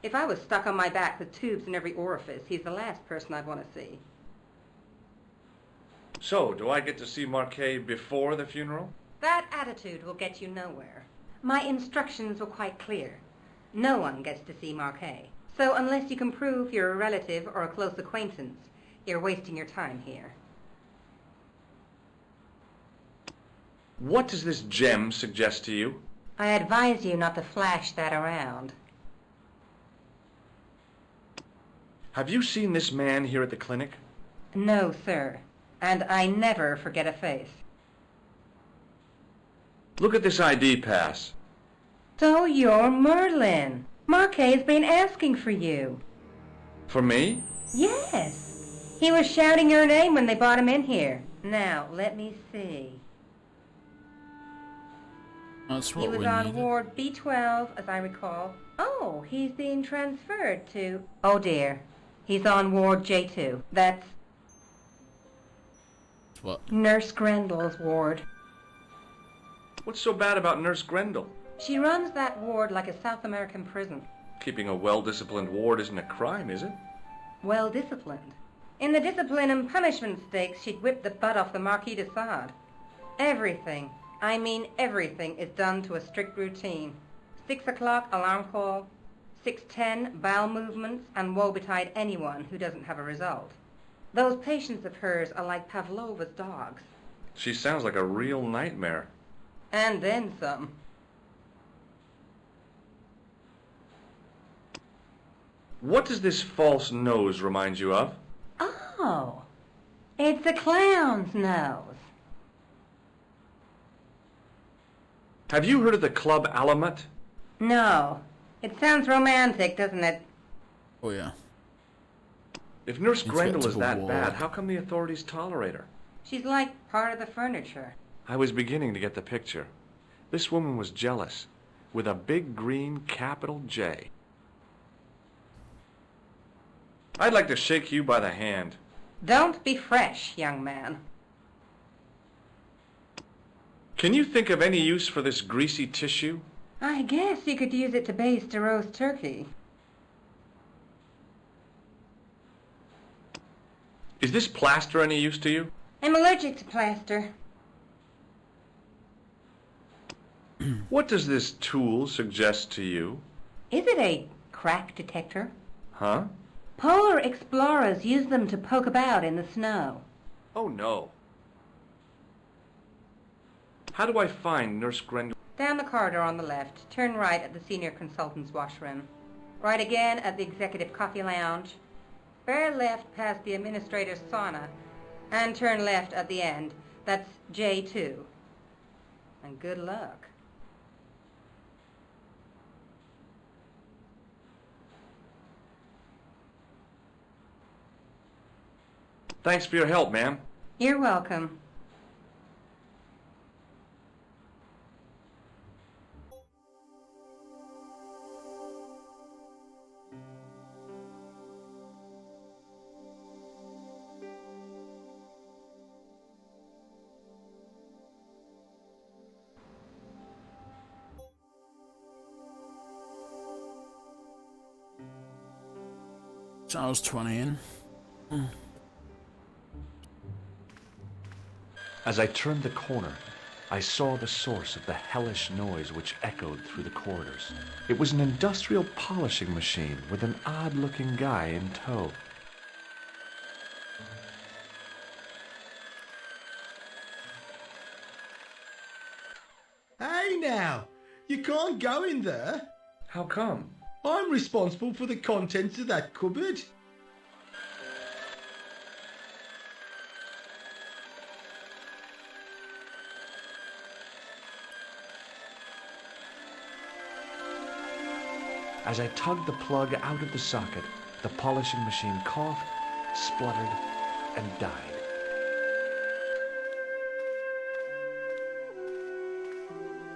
If I was stuck on my back with tubes in every orifice, he's the last person I'd want to see.
So, do I get to see Marquet before the funeral?
That attitude will get you nowhere. My instructions were quite clear. No one gets to see Marquet. So unless you can prove you're a relative or a close acquaintance, you're wasting your time here.
What does this gem suggest to you?
I advise you not to flash that around.
Have you seen this man here at the clinic?
No, sir. And I never forget a face.
Look at this ID pass.
So you're Merlin. Marquet's been asking for you.
For me?
Yes. He was shouting your name when they brought him in here. Now, let me see.
That's what
He was
we
on
needed.
Ward B12, as I recall. Oh, he's being transferred to... Oh, dear. He's on Ward J2. That's...
What?
Nurse Grendel's ward.
What's so bad about Nurse Grendel?
She runs that ward like a South American prison.
Keeping a well-disciplined ward isn't a crime, is it?
Well disciplined. In the discipline and punishment stakes, she'd whip the butt off the Marquis de Sade. Everything, I mean everything, is done to a strict routine. 6 o'clock alarm call, 6:10 bowel movements, and woe betide anyone who doesn't have a result. Those patients of hers are like Pavlova's dogs.
She sounds like a real nightmare.
And then some.
What does this false nose remind you of?
Oh, it's a clown's nose.
Have you heard of the Club Alamet?
No. It sounds romantic, doesn't it?
Oh, yeah.
If Nurse Grendel is that
ward.
bad, how come the authorities tolerate her?
She's like part of the furniture.
I was beginning to get the picture. This woman was jealous, with a big green capital J. I'd like to shake you by the hand.
Don't be fresh, young man.
Can you think of any use for this greasy tissue?
I guess you could use it to baste a roast turkey.
Is this plaster any use to you?
I'm allergic to plaster.
What does this tool suggest to you?
Is it a crack detector?
Huh?
Polar explorers use them to poke about in the snow.
Oh, no. How do I find Nurse Grendel?
Down the corridor on the left, turn right at the senior consultant's washroom. Right again at the executive coffee lounge. Bear left past the administrator's sauna, and turn left at the end. That's J2. And good luck.
Thanks for your help, ma'am.
You're welcome.
So I was 20 in.
As I turned the corner, I saw the source of the hellish noise which echoed through the corridors. It was an industrial polishing machine with an odd-looking guy in tow.
Hey now, you can't go in there.
How come?
I'm responsible for the contents of that cupboard.
As I tugged the plug out of the socket, the polishing machine coughed, spluttered, and died.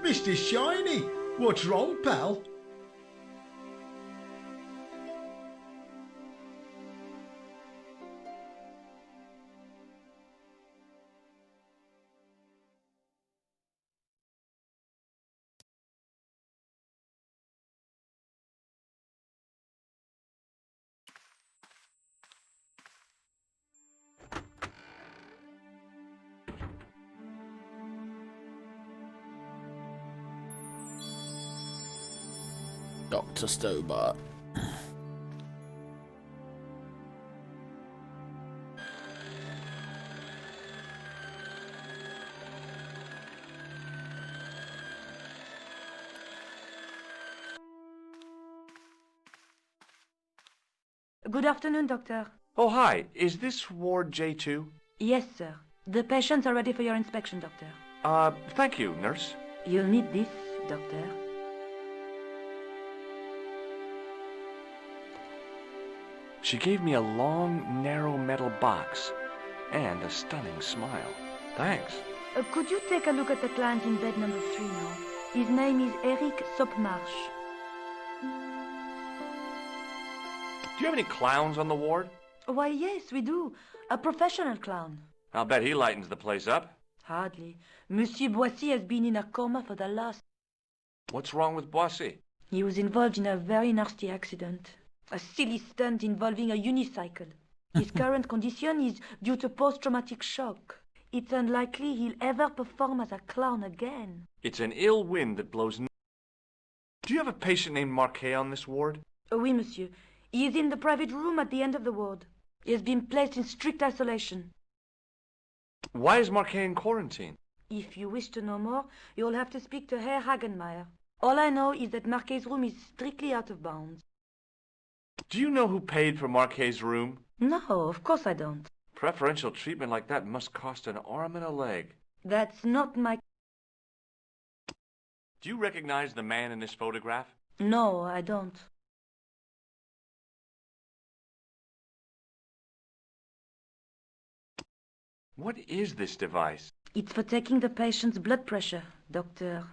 Mr. Shiny, what's wrong, pal?
Dr. Stobart.
Good afternoon, Doctor.
Oh, hi. Is this Ward J2?
Yes, sir. The patients are ready for your inspection, Doctor.
Thank you, nurse.
You'll need this, Doctor.
She gave me a long, narrow metal box and a stunning smile. Thanks.
Could you take a look at the client in bed number 3 now? His name is Eric Sopmarsh.
Do you have any clowns on the ward?
Why, yes, we do. A professional clown.
I'll bet he lightens the place up.
Hardly. Monsieur Boissy has been in a coma for the last...
What's wrong with Boissy?
He was involved in a very nasty accident. A silly stunt involving a unicycle. His current condition is due to post-traumatic shock. It's unlikely he'll ever perform as a clown again.
It's an ill wind that blows... Do you have a patient named Marquet on this ward?
Oui, monsieur. He is in the private room at the end of the ward. He has been placed in strict isolation.
Why is Marquet in quarantine?
If you wish to know more, you'll have to speak to Herr Hagenmeier. All I know is that Marquet's room is strictly out of bounds.
Do you know who paid for Marquet's room?
No, of course I don't.
Preferential treatment like that must cost an arm and a leg.
That's not my...
Do you recognize the man in this photograph?
No, I don't.
What is this device?
It's for taking the patient's blood pressure, Doctor.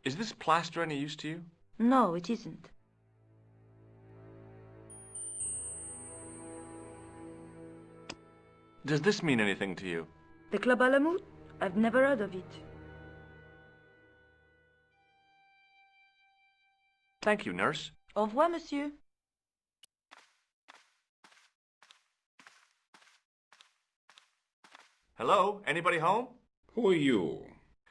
Is this plaster any use to you?
No, it isn't.
Does this mean anything to you?
The Club Alamut? I've never heard of it.
Thank you, nurse.
Au revoir, monsieur.
Hello? Anybody home?
Who are you?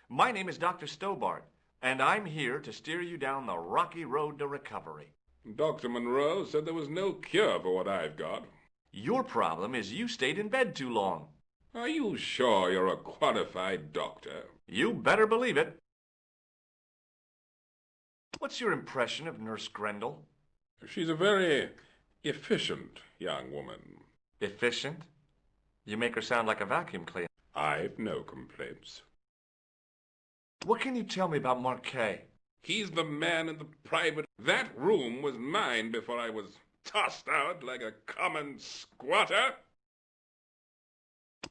My name is Dr. Stobart, and I'm here to steer you down the rocky road to recovery.
Dr. Monroe said there was no cure for what I've got.
Your problem is you stayed in bed too long.
Are you sure you're a qualified doctor?
You better believe it. What's your impression of Nurse Grendel?
She's a very efficient young woman.
Efficient? You make her sound like a vacuum cleaner.
I've no complaints.
What can you tell me about Marquet?
He's the man in the private... That room was mine before I was tossed out like a common squatter.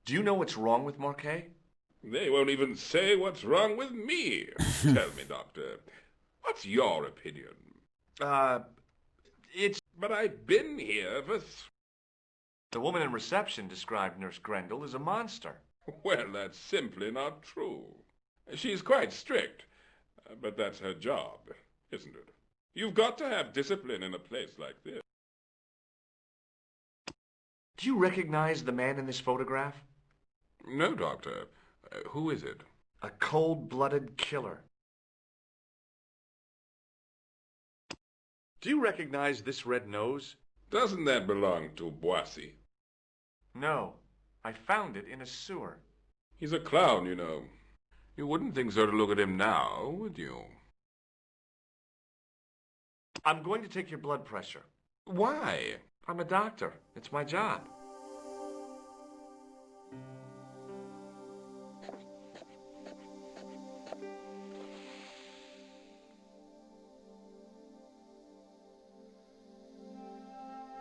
Do you know what's wrong with Marquet?
They won't even say what's wrong with me. Tell me, doctor, what's your opinion?
It's...
But I've been here for...
The woman in reception described Nurse Grendel as a monster.
Well, that's simply not true. She's quite strict, but that's her job, isn't it? You've got to have discipline in a place like this.
Do you recognize the man in this photograph?
No, Doctor. Who is it?
A cold-blooded killer. Do you recognize this red nose?
Doesn't that belong to Boissy?
No. I found it in a sewer.
He's a clown, you know. You wouldn't think so to look at him now, would you?
I'm going to take your blood pressure.
Why?
I'm a doctor. It's my job.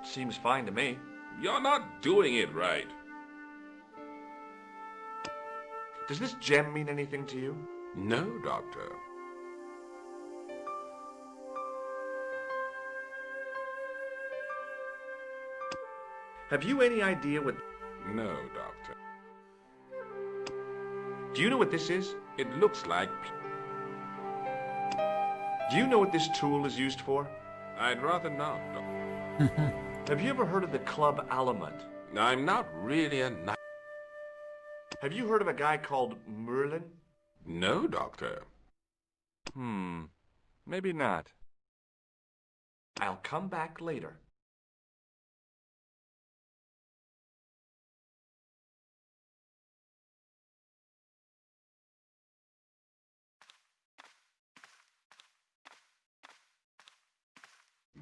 Seems fine to me.
You're not doing it right.
Does this gem mean anything to you?
No, Doctor.
Have you any idea what...
No, Doctor.
Do you know what this is?
It looks like...
Do you know what this tool is used for?
I'd rather not, Doctor.
Have you ever heard of the Club Alamut?
I'm not really a...
Have you heard of a guy called Merlin?
No, Doctor.
Maybe not. I'll come back later.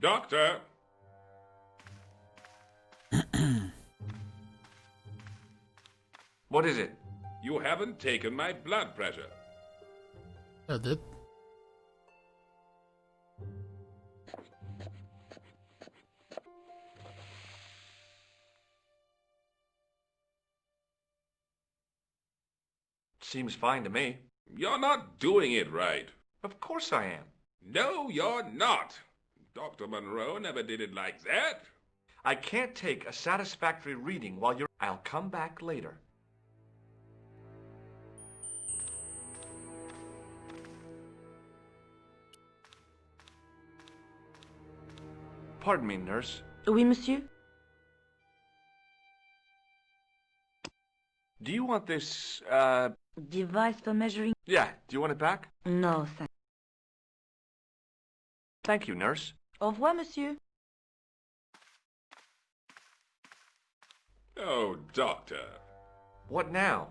Doctor!
What is it?
You haven't taken my blood pressure.
I did.
Seems fine to me.
You're not doing it right.
Of course I am.
No, you're not. Dr. Monroe never did it like that.
I can't take a satisfactory reading while you're... I'll come back later. Pardon me, nurse.
Oui, monsieur?
Do you want this,
Device for measuring...
Yeah, do you want it back?
No, thank...
Thank you, nurse.
Au revoir, monsieur.
Oh, Doctor.
What now?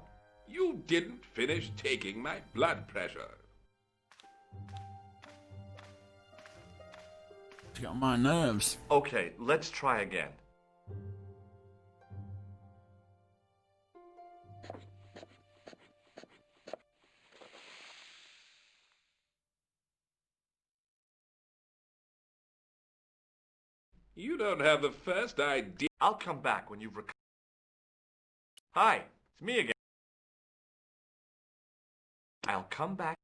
You didn't finish taking my blood pressure.
It's got my nerves.
Okay, let's try again.
You don't have the first idea.
I'll come back when you've recovered. Hi, it's me again. I'll come back.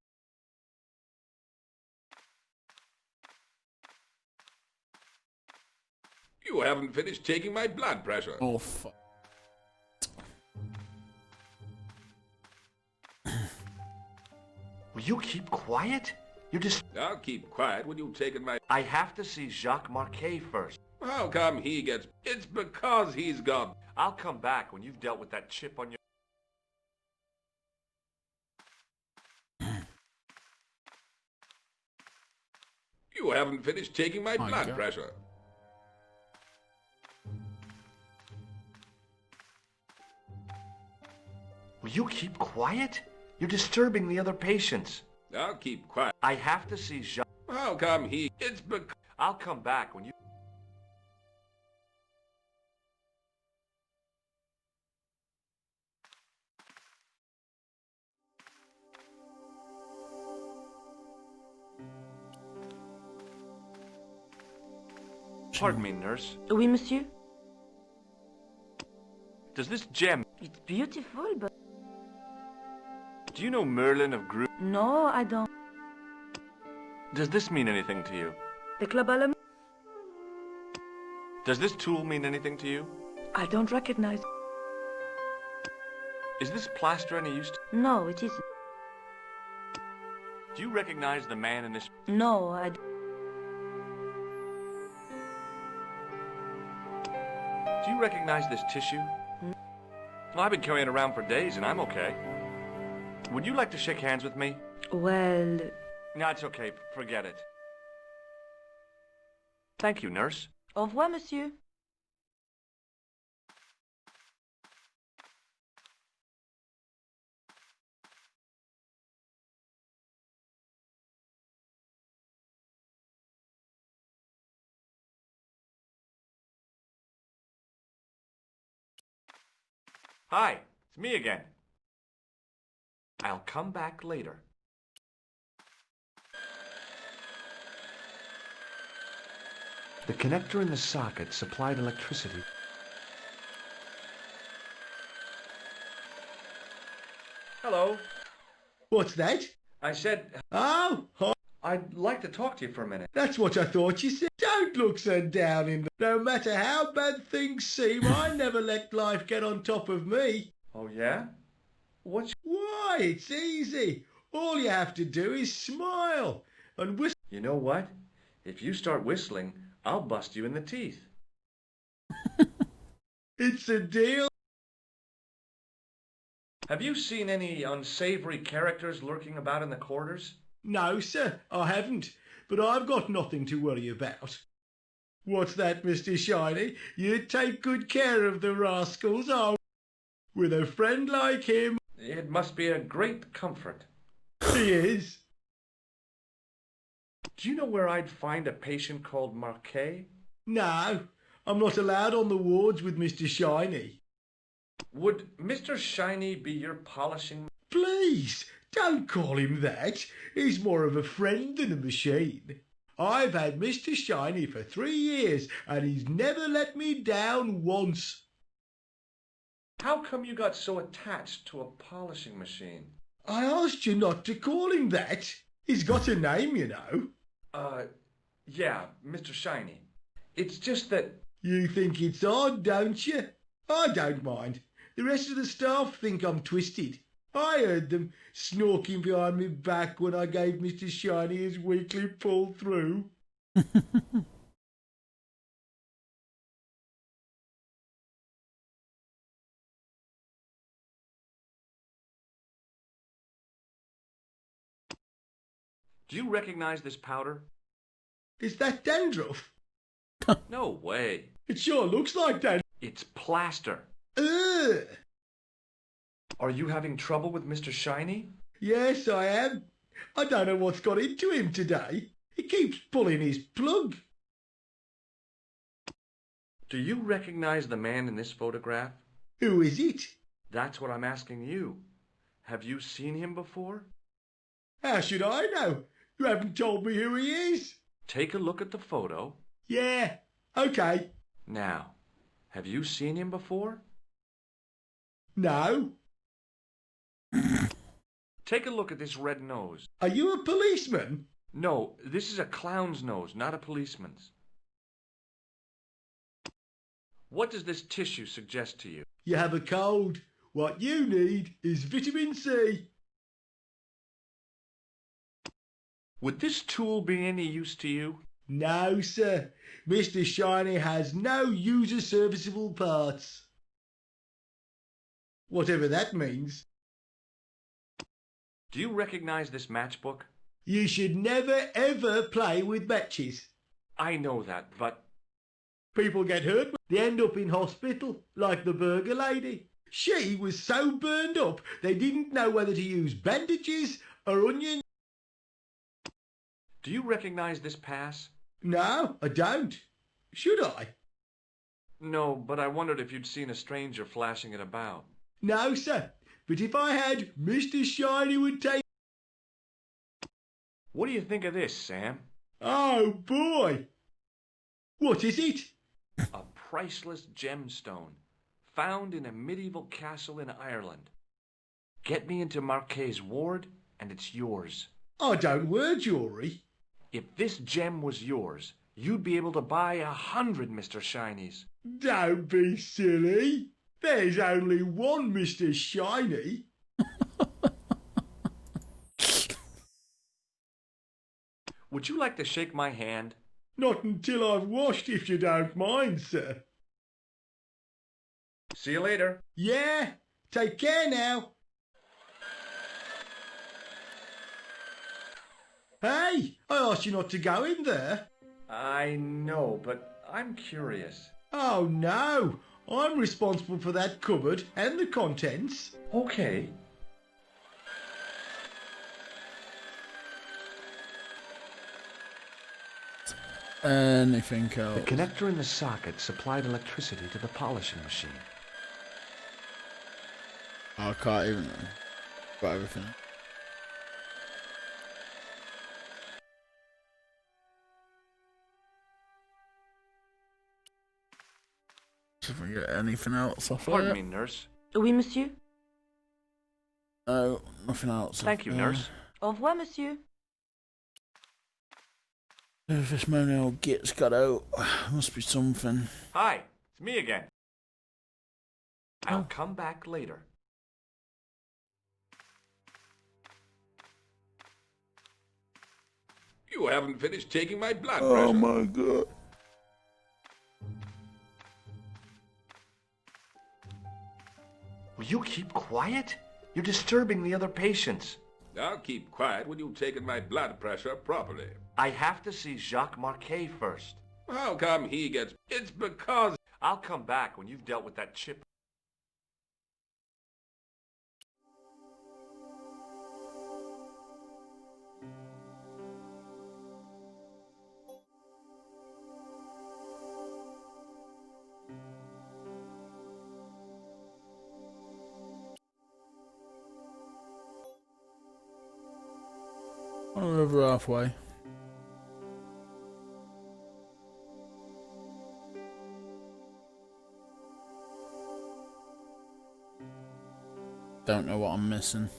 You haven't finished taking my blood pressure.
Oh, fuck.
Will you keep quiet? You just...
I'll keep quiet when you've taken my...
I have to see Jacques Marquet first.
How come he gets... It's because he's got...
I'll come back when you've dealt with that chip on your...
You haven't finished taking my blood
God.
pressure.
Will you keep quiet? You're disturbing the other patients.
I'll keep quiet.
I have to see Jacques...
How come he... It's because...
I'll come back when you... Pardon me, nurse.
Oui, monsieur?
Does this gem...
It's beautiful, but...
Do you know Merlin of Gru...
No, I don't.
Does this mean anything to you?
The Club Alam...
Does this tool mean anything to you?
I don't recognize...
Is this plaster any use to...
No, it isn't.
Do you recognize the man in this...
No, I...
Do you recognize this tissue? Well, I've been carrying it around for days and I'm okay. Would you like to shake hands with me?
Well...
No, it's okay. Forget it. Thank you, nurse.
Au revoir, monsieur.
Hi, it's me again. I'll come back later. The connector in the socket supplied electricity. Hello.
What's that?
I said...
Oh, hi.
I'd like to talk to you for a minute.
That's what I thought you said. Don't look so down in the... No matter how bad things seem, I never let life get on top of me.
Oh, yeah? What's...
Why, it's easy. All you have to do is smile and whistle.
You know what? If you start whistling, I'll bust you in the teeth.
It's a deal.
Have you seen any unsavory characters lurking about in the quarters?
No, sir, I haven't. But I've got nothing to worry about. What's that, Mr. Shiny? You take good care of the rascals, with a friend like him.
It must be a great comfort.
He is.
Do you know where I'd find a patient called Marquet?
No, I'm not allowed on the wards with Mr. Shiny.
Would Mr. Shiny be your polishing...
Please, don't call him that. He's more of a friend than a machine. I've had Mr. Shiny for 3 years, and he's never let me down once.
How come you got so attached to a polishing machine?
I asked you not to call him that. He's got a name, you know.
Yeah, Mr. Shiny. It's just that...
You think it's odd, don't you? I don't mind. The rest of the staff think I'm twisted. I heard them snorking behind me back when I gave Mr. Shiny his weekly pull through.
Do you recognize this powder?
Is that dandruff?
No way.
It sure looks like dandruff.
It's plaster.
Ugh.
Are you having trouble with Mr. Shiny?
Yes, I am. I don't know what's got into him today. He keeps pulling his plug.
Do you recognize the man in this photograph?
Who is it?
That's what I'm asking you. Have you seen him before?
How should I know? You haven't told me who he is.
Take a look at the photo.
Yeah, okay.
Now, have you seen him before?
No.
Take a look at this red nose.
Are you a policeman?
No, this is a clown's nose, not a policeman's. What does this tissue suggest to you?
You have a cold. What you need is vitamin C.
Would this tool be any use to you?
No, sir. Mr. Shiny has no user-serviceable parts. Whatever that means.
Do you recognize this matchbook?
You should never, ever play with matches.
I know that, but...
People get hurt. They end up in hospital, like the burger lady. She was so burned up, they didn't know whether to use bandages or onions.
Do you recognize this pass?
No, I don't. Should I?
No, but I wondered if you'd seen a stranger flashing it about.
No, sir. But if I had, Mr. Shiny would take...
What do you think of this, Sam?
Oh, boy. What is it?
A priceless gemstone, found in a medieval castle in Ireland. Get me into Marquet's ward, and it's yours.
I don't wear jewellery.
If this gem was yours, you'd be able to buy 100 Mr. Shinies.
Don't be silly. There's only one Mr. Shiny.
Would you like to shake my hand?
Not until I've washed, if you don't mind, sir.
See you later.
Yeah, take care now. Hey, I asked you not to go in there.
I know, but I'm curious.
Oh no, I'm responsible for that cupboard and the contents.
Okay.
Anything else?
The connector in the socket supplied electricity to the polishing machine.
I can't even. Got everything. If we get anything else off
Pardon
it.
me, nurse.
Oui, monsieur.
No, nothing else.
Thank you, nurse.
Au revoir, monsieur.
If this manual gets got out, must be something.
Hi, it's me again. I'll come back later.
You haven't finished taking my blood
Oh
pressure.
my god.
Will you keep quiet? You're disturbing the other patients.
I'll keep quiet when you've taken my blood pressure properly.
I have to see Jacques Marquet first.
How come he gets... It's because...
I'll come back when you've dealt with that chip.
I'm over halfway. Don't know what I'm missing.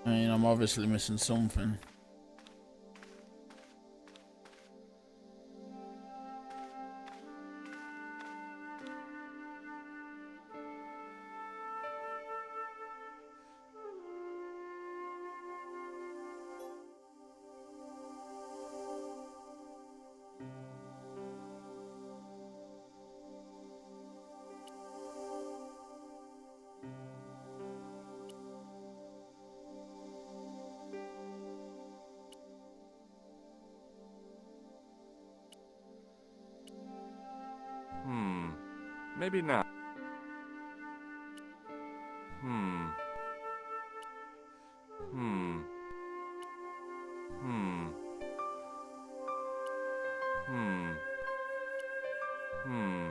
I mean, I'm obviously missing something.
Maybe not. Hmm. Hmm. Hmm. Hmm. Hmm.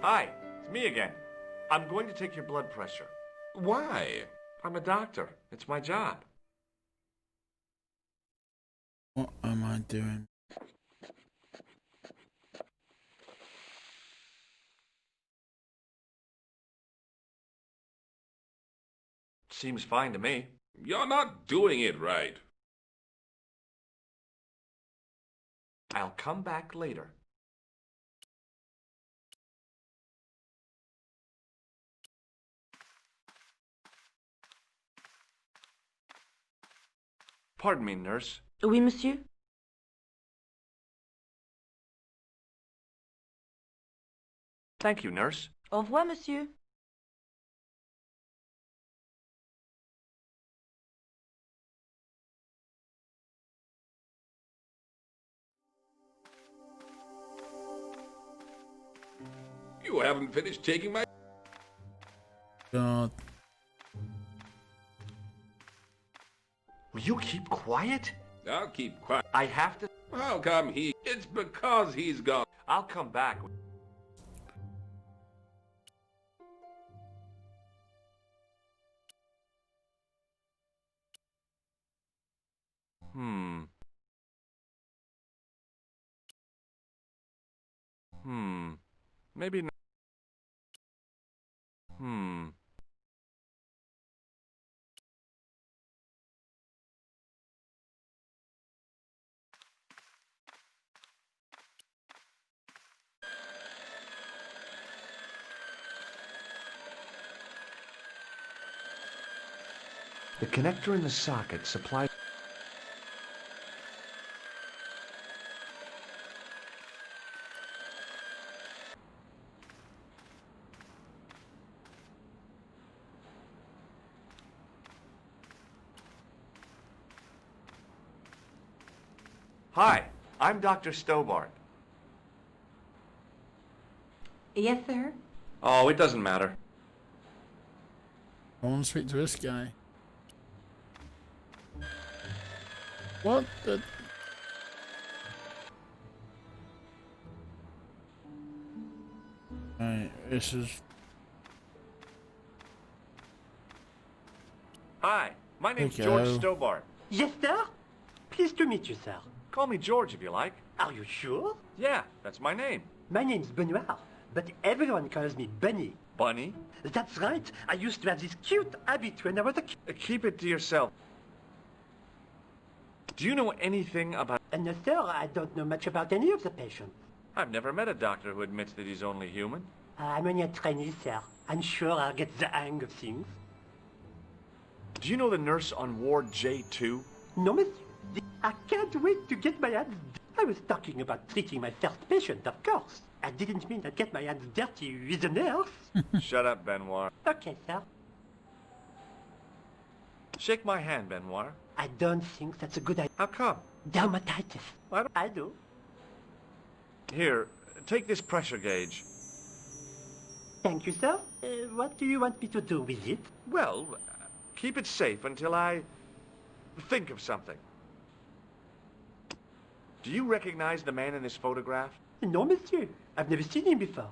Hi, it's me again. I'm going to take your blood pressure.
Why?
I'm a doctor. It's my job.
What am I doing?
Seems fine to me.
You're not doing it right.
I'll come back later. Pardon me, nurse.
Oui, monsieur.
Thank you, nurse.
Au revoir, monsieur.
You haven't finished taking my...
God.
Will you keep quiet?
I'll keep quiet.
I have to...
How come he... It's because he's gone.
I'll come back. Hmm. Maybe not. The connector in the socket supplies... Hi, I'm Dr. Stobart.
Yes, sir?
Oh, it doesn't matter.
I want to speak to this guy. What the... Right, this is...
Hi, my name's
Okay.
George Stobart.
Yes, sir? Pleased to meet you, sir.
Call me George if you like.
Are you sure?
Yeah, that's my name.
My name's Benoit, but everyone calls me Bunny.
Bunny?
That's right. I used to have this cute habit when I was a kid.
Keep it to yourself. Do you know anything about...
No, sir, I don't know much about any of the patients.
I've never met a doctor who admits that he's only human.
I'm only a trainee, sir. I'm sure I'll get the hang of things.
Do you know the nurse on Ward J2?
No, monsieur. I can't wait to get my hands... I was talking about treating my first patient, of course. I didn't mean I'd get my hands dirty with a nurse.
Shut up, Benoit.
Okay, sir.
Shake my hand, Benoit.
I don't think that's a good idea.
How come?
Dermatitis. I do.
Here, take this pressure gauge.
Thank you, sir. What do you want me to do with it?
Well, keep it safe until I think of something. Do you recognize the man in this photograph?
No, monsieur. I've never seen him before.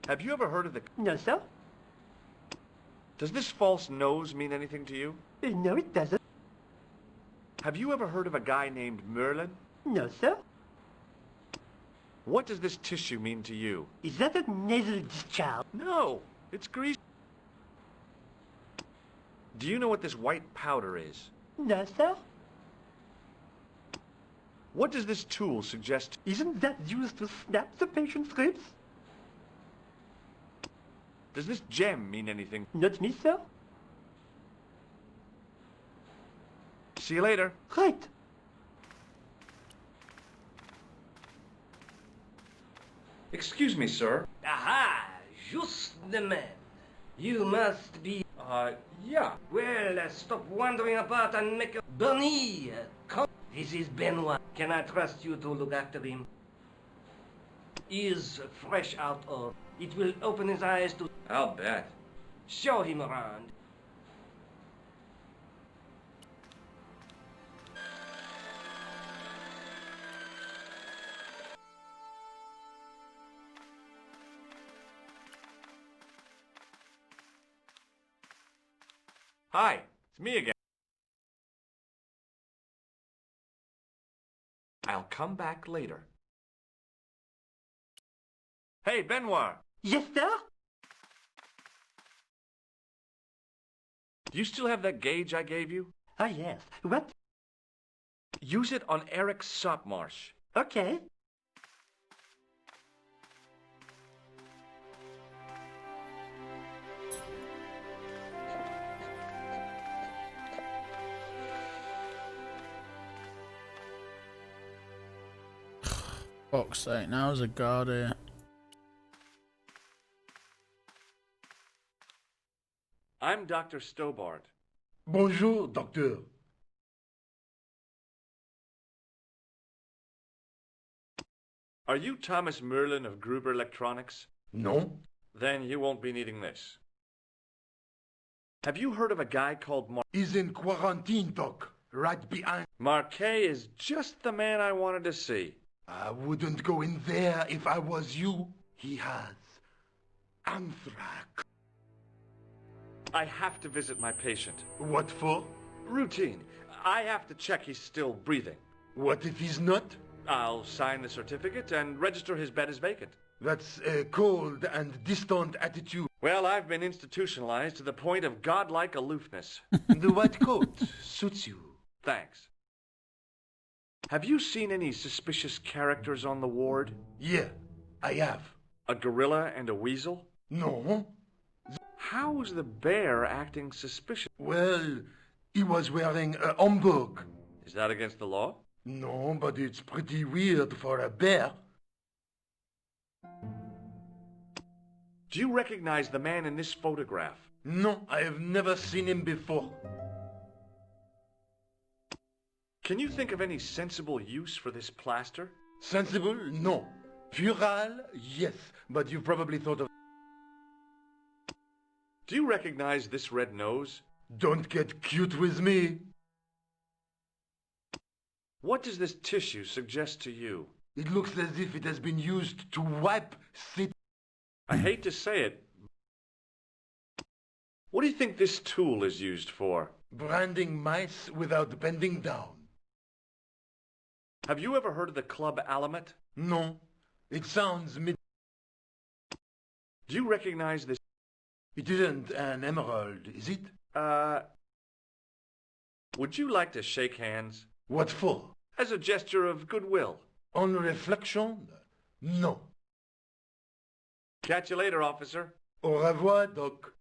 Have you ever heard of the...
No, sir.
Does this false nose mean anything to you?
No, it doesn't.
Have you ever heard of a guy named Merlin?
No, sir.
What does this tissue mean to you?
Is that a nasal discharge?
No, it's grease. Do you know what this white powder is?
No, sir.
What does this tool suggest?
Isn't that used to snap the patient's ribs?
Does this gem mean anything?
Not me, sir.
See you later.
Right.
Excuse me, sir.
Aha! Just the man. You must be...
yeah.
Well, stop wandering about and make a... Bunny, come. This is Benoit. Can I trust you to look after him? He is fresh out of... It will open his eyes to...
I'll bet.
Show him around.
Hi, it's me again. I'll come back later. Hey, Benoit.
Yes, sir?
Do you still have that gauge I gave you?
Ah, yes. What?
Use it on Eric Sopmarsh.
Okay.
Fuck's sake, now there's a guard here.
I'm Dr. Stobart.
Bonjour, docteur.
Are you Thomas Merlin of Gruber Electronics?
No.
Then you won't be needing this. Have you heard of a guy called
He's in quarantine, doc. Right behind.
Marquet is just the man I wanted to see.
I wouldn't go in there if I was you. He has anthrax.
I have to visit my patient.
What for?
Routine. I have to check he's still breathing.
What if he's not?
I'll sign the certificate and register his bed as vacant.
That's a cold and distant attitude.
Well, I've been institutionalized to the point of godlike aloofness.
The white coat suits you.
Thanks. Have you seen any suspicious characters on the ward?
Yeah, I have.
A gorilla and a weasel?
No.
How was the bear acting suspicious?
Well, he was wearing a homburg.
Is that against the law?
No, but it's pretty weird for a bear.
Do you recognize the man in this photograph?
No, I have never seen him before.
Can you think of any sensible use for this plaster?
Sensible? No. Puerile? Yes, but you've probably thought of...
Do you recognize this red nose?
Don't get cute with me.
What does this tissue suggest to you?
It looks as if it has been used to wipe sit.
I hate to say it. What do you think this tool is used for?
Branding mice without bending down.
Have you ever heard of the Club Alamet?
No. It sounds mid...
Do you recognize this?
It isn't an emerald, is it?
Would you like to shake hands?
What for?
As a gesture of goodwill.
On reflection? No.
Catch you later, officer.
Au revoir, Doc.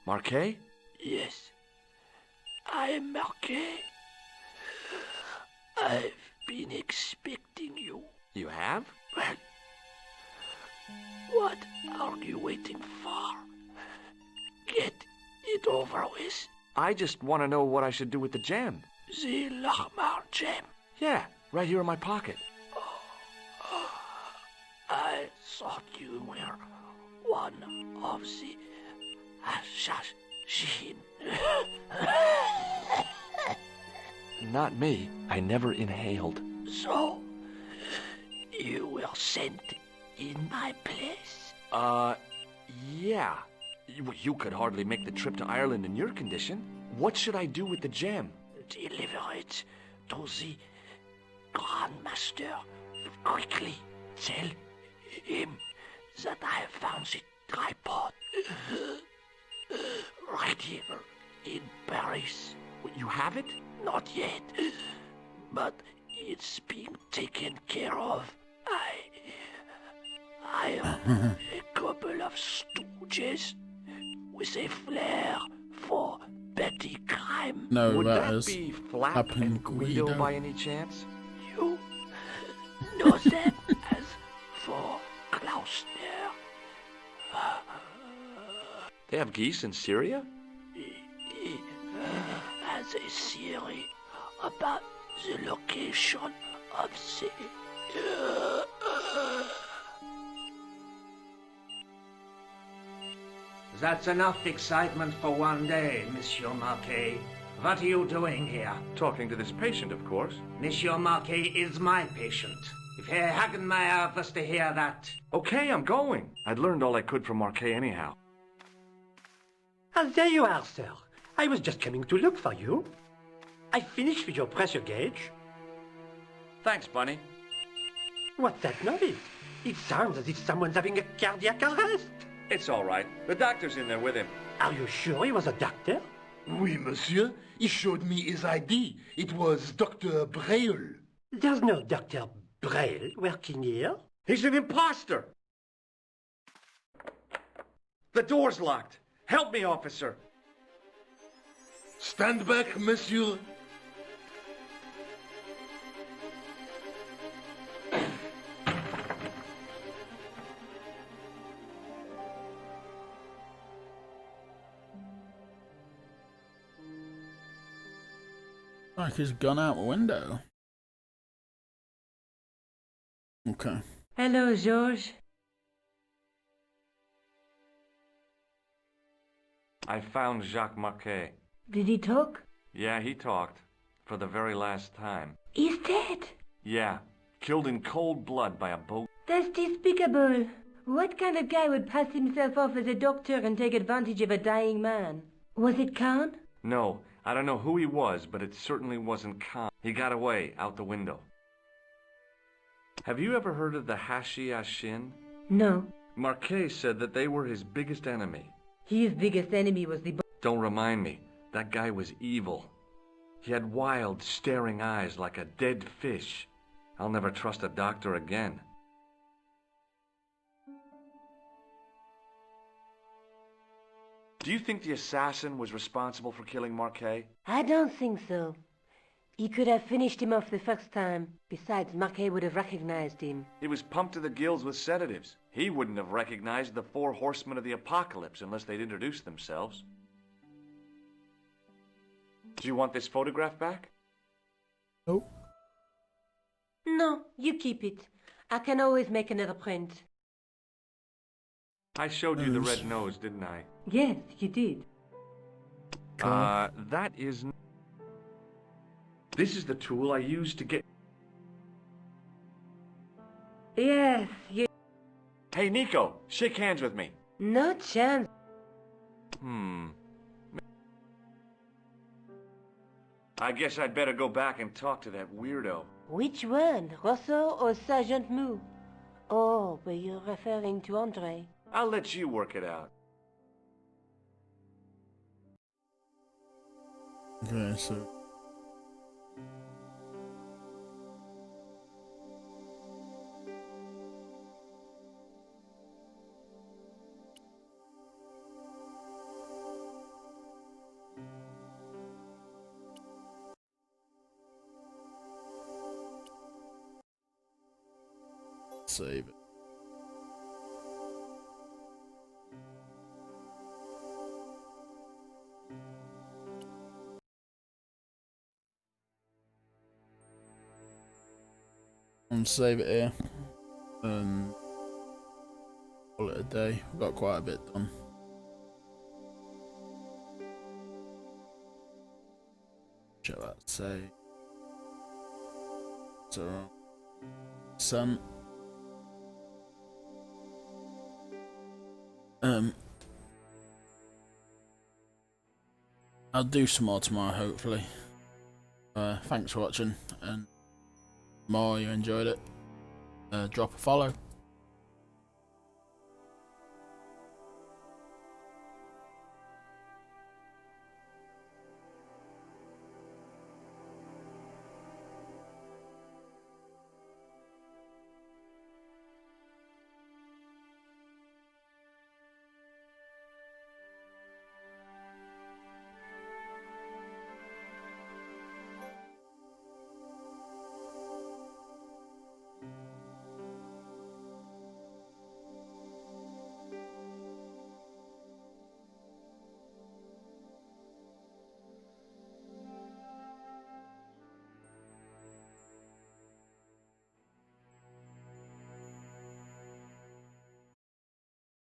Marquet?
Yes, I am Marquet. I've been expecting you.
You have?
Well, what are you waiting for? Get it over with.
I just want to know what I should do with the gem.
The Lahmar gem.
Yeah, right here in my pocket.
I thought you were one of the assassin.
Not me. I never inhaled.
So, you were sent in my place?
Yeah. You could hardly make the trip to Ireland in your condition. What should I do with the gem?
Deliver it to the Grand Master. Quickly tell him that I have found the tripod right here in Paris.
You have it?
Not yet, but it's being taken care of. I am a couple of stooges with a flair for petty crime.
No,
Would that
is
be Flap and Guido by any chance?
You know them as for Klausner.
They have geese in Syria?
He has a theory about the location of the...
That's enough excitement for one day, Monsieur Marquet. What are you doing here?
Talking to this patient, of course.
Monsieur Marquet is my patient. If Herr Hagenmeyer was to hear that...
Okay, I'm going. I'd learned all I could from Marquet anyhow.
Ah, there you are, sir. I was just coming to look for you. I finished with your pressure gauge.
Thanks, Bunny.
What's that noise? It sounds as if someone's having a cardiac arrest.
It's all right. The doctor's in there with him.
Are you sure he was a doctor?
Oui, monsieur. He showed me his ID. It was Dr. Braille.
There's no Dr. Braille working here.
He's an imposter! The door's locked. Help me, officer.
Stand back, monsieur.
Like he's gone out the window. Okay.
Hello, Georges.
I found Jacques Marquet.
Did he talk?
Yeah, he talked. For the very last time.
He's dead.
Yeah. Killed in cold blood by a boat.
That's despicable. What kind of guy would pass himself off as a doctor and take advantage of a dying man? Was it Khan?
No. I don't know who he was, but it certainly wasn't Khan. He got away, out the window. Have you ever heard of the Hashi-Ashin?
No.
Marquet said that they were his biggest enemy.
His biggest enemy was the...
Don't remind me. That guy was evil. He had wild, staring eyes like a dead fish. I'll never trust a doctor again. Do you think the assassin was responsible for killing Marquet?
I don't think so. He could have finished him off the first time. Besides, Marquet would have recognized him.
He was pumped to the gills with sedatives. He wouldn't have recognized the 4 horsemen of the apocalypse unless they'd introduced themselves. Do you want this photograph back?
Oh.
No, you keep it. I can always make another print.
I showed you the red nose, didn't I?
Yes, you did.
That is... This is the tool I used to get...
Yes, you...
Hey, Nico, shake hands with me.
No chance.
I guess I'd better go back and talk to that weirdo.
Which one, Rosso or Sergeant Mou? Oh, but you're referring to Andre.
I'll let you work it out.
Okay, so... Save it. And save it here. Call it a day. We've got quite a bit done. Shall that say? So, sun. I'll do some more tomorrow, hopefully. Thanks for watching, and more you enjoyed it, drop a follow.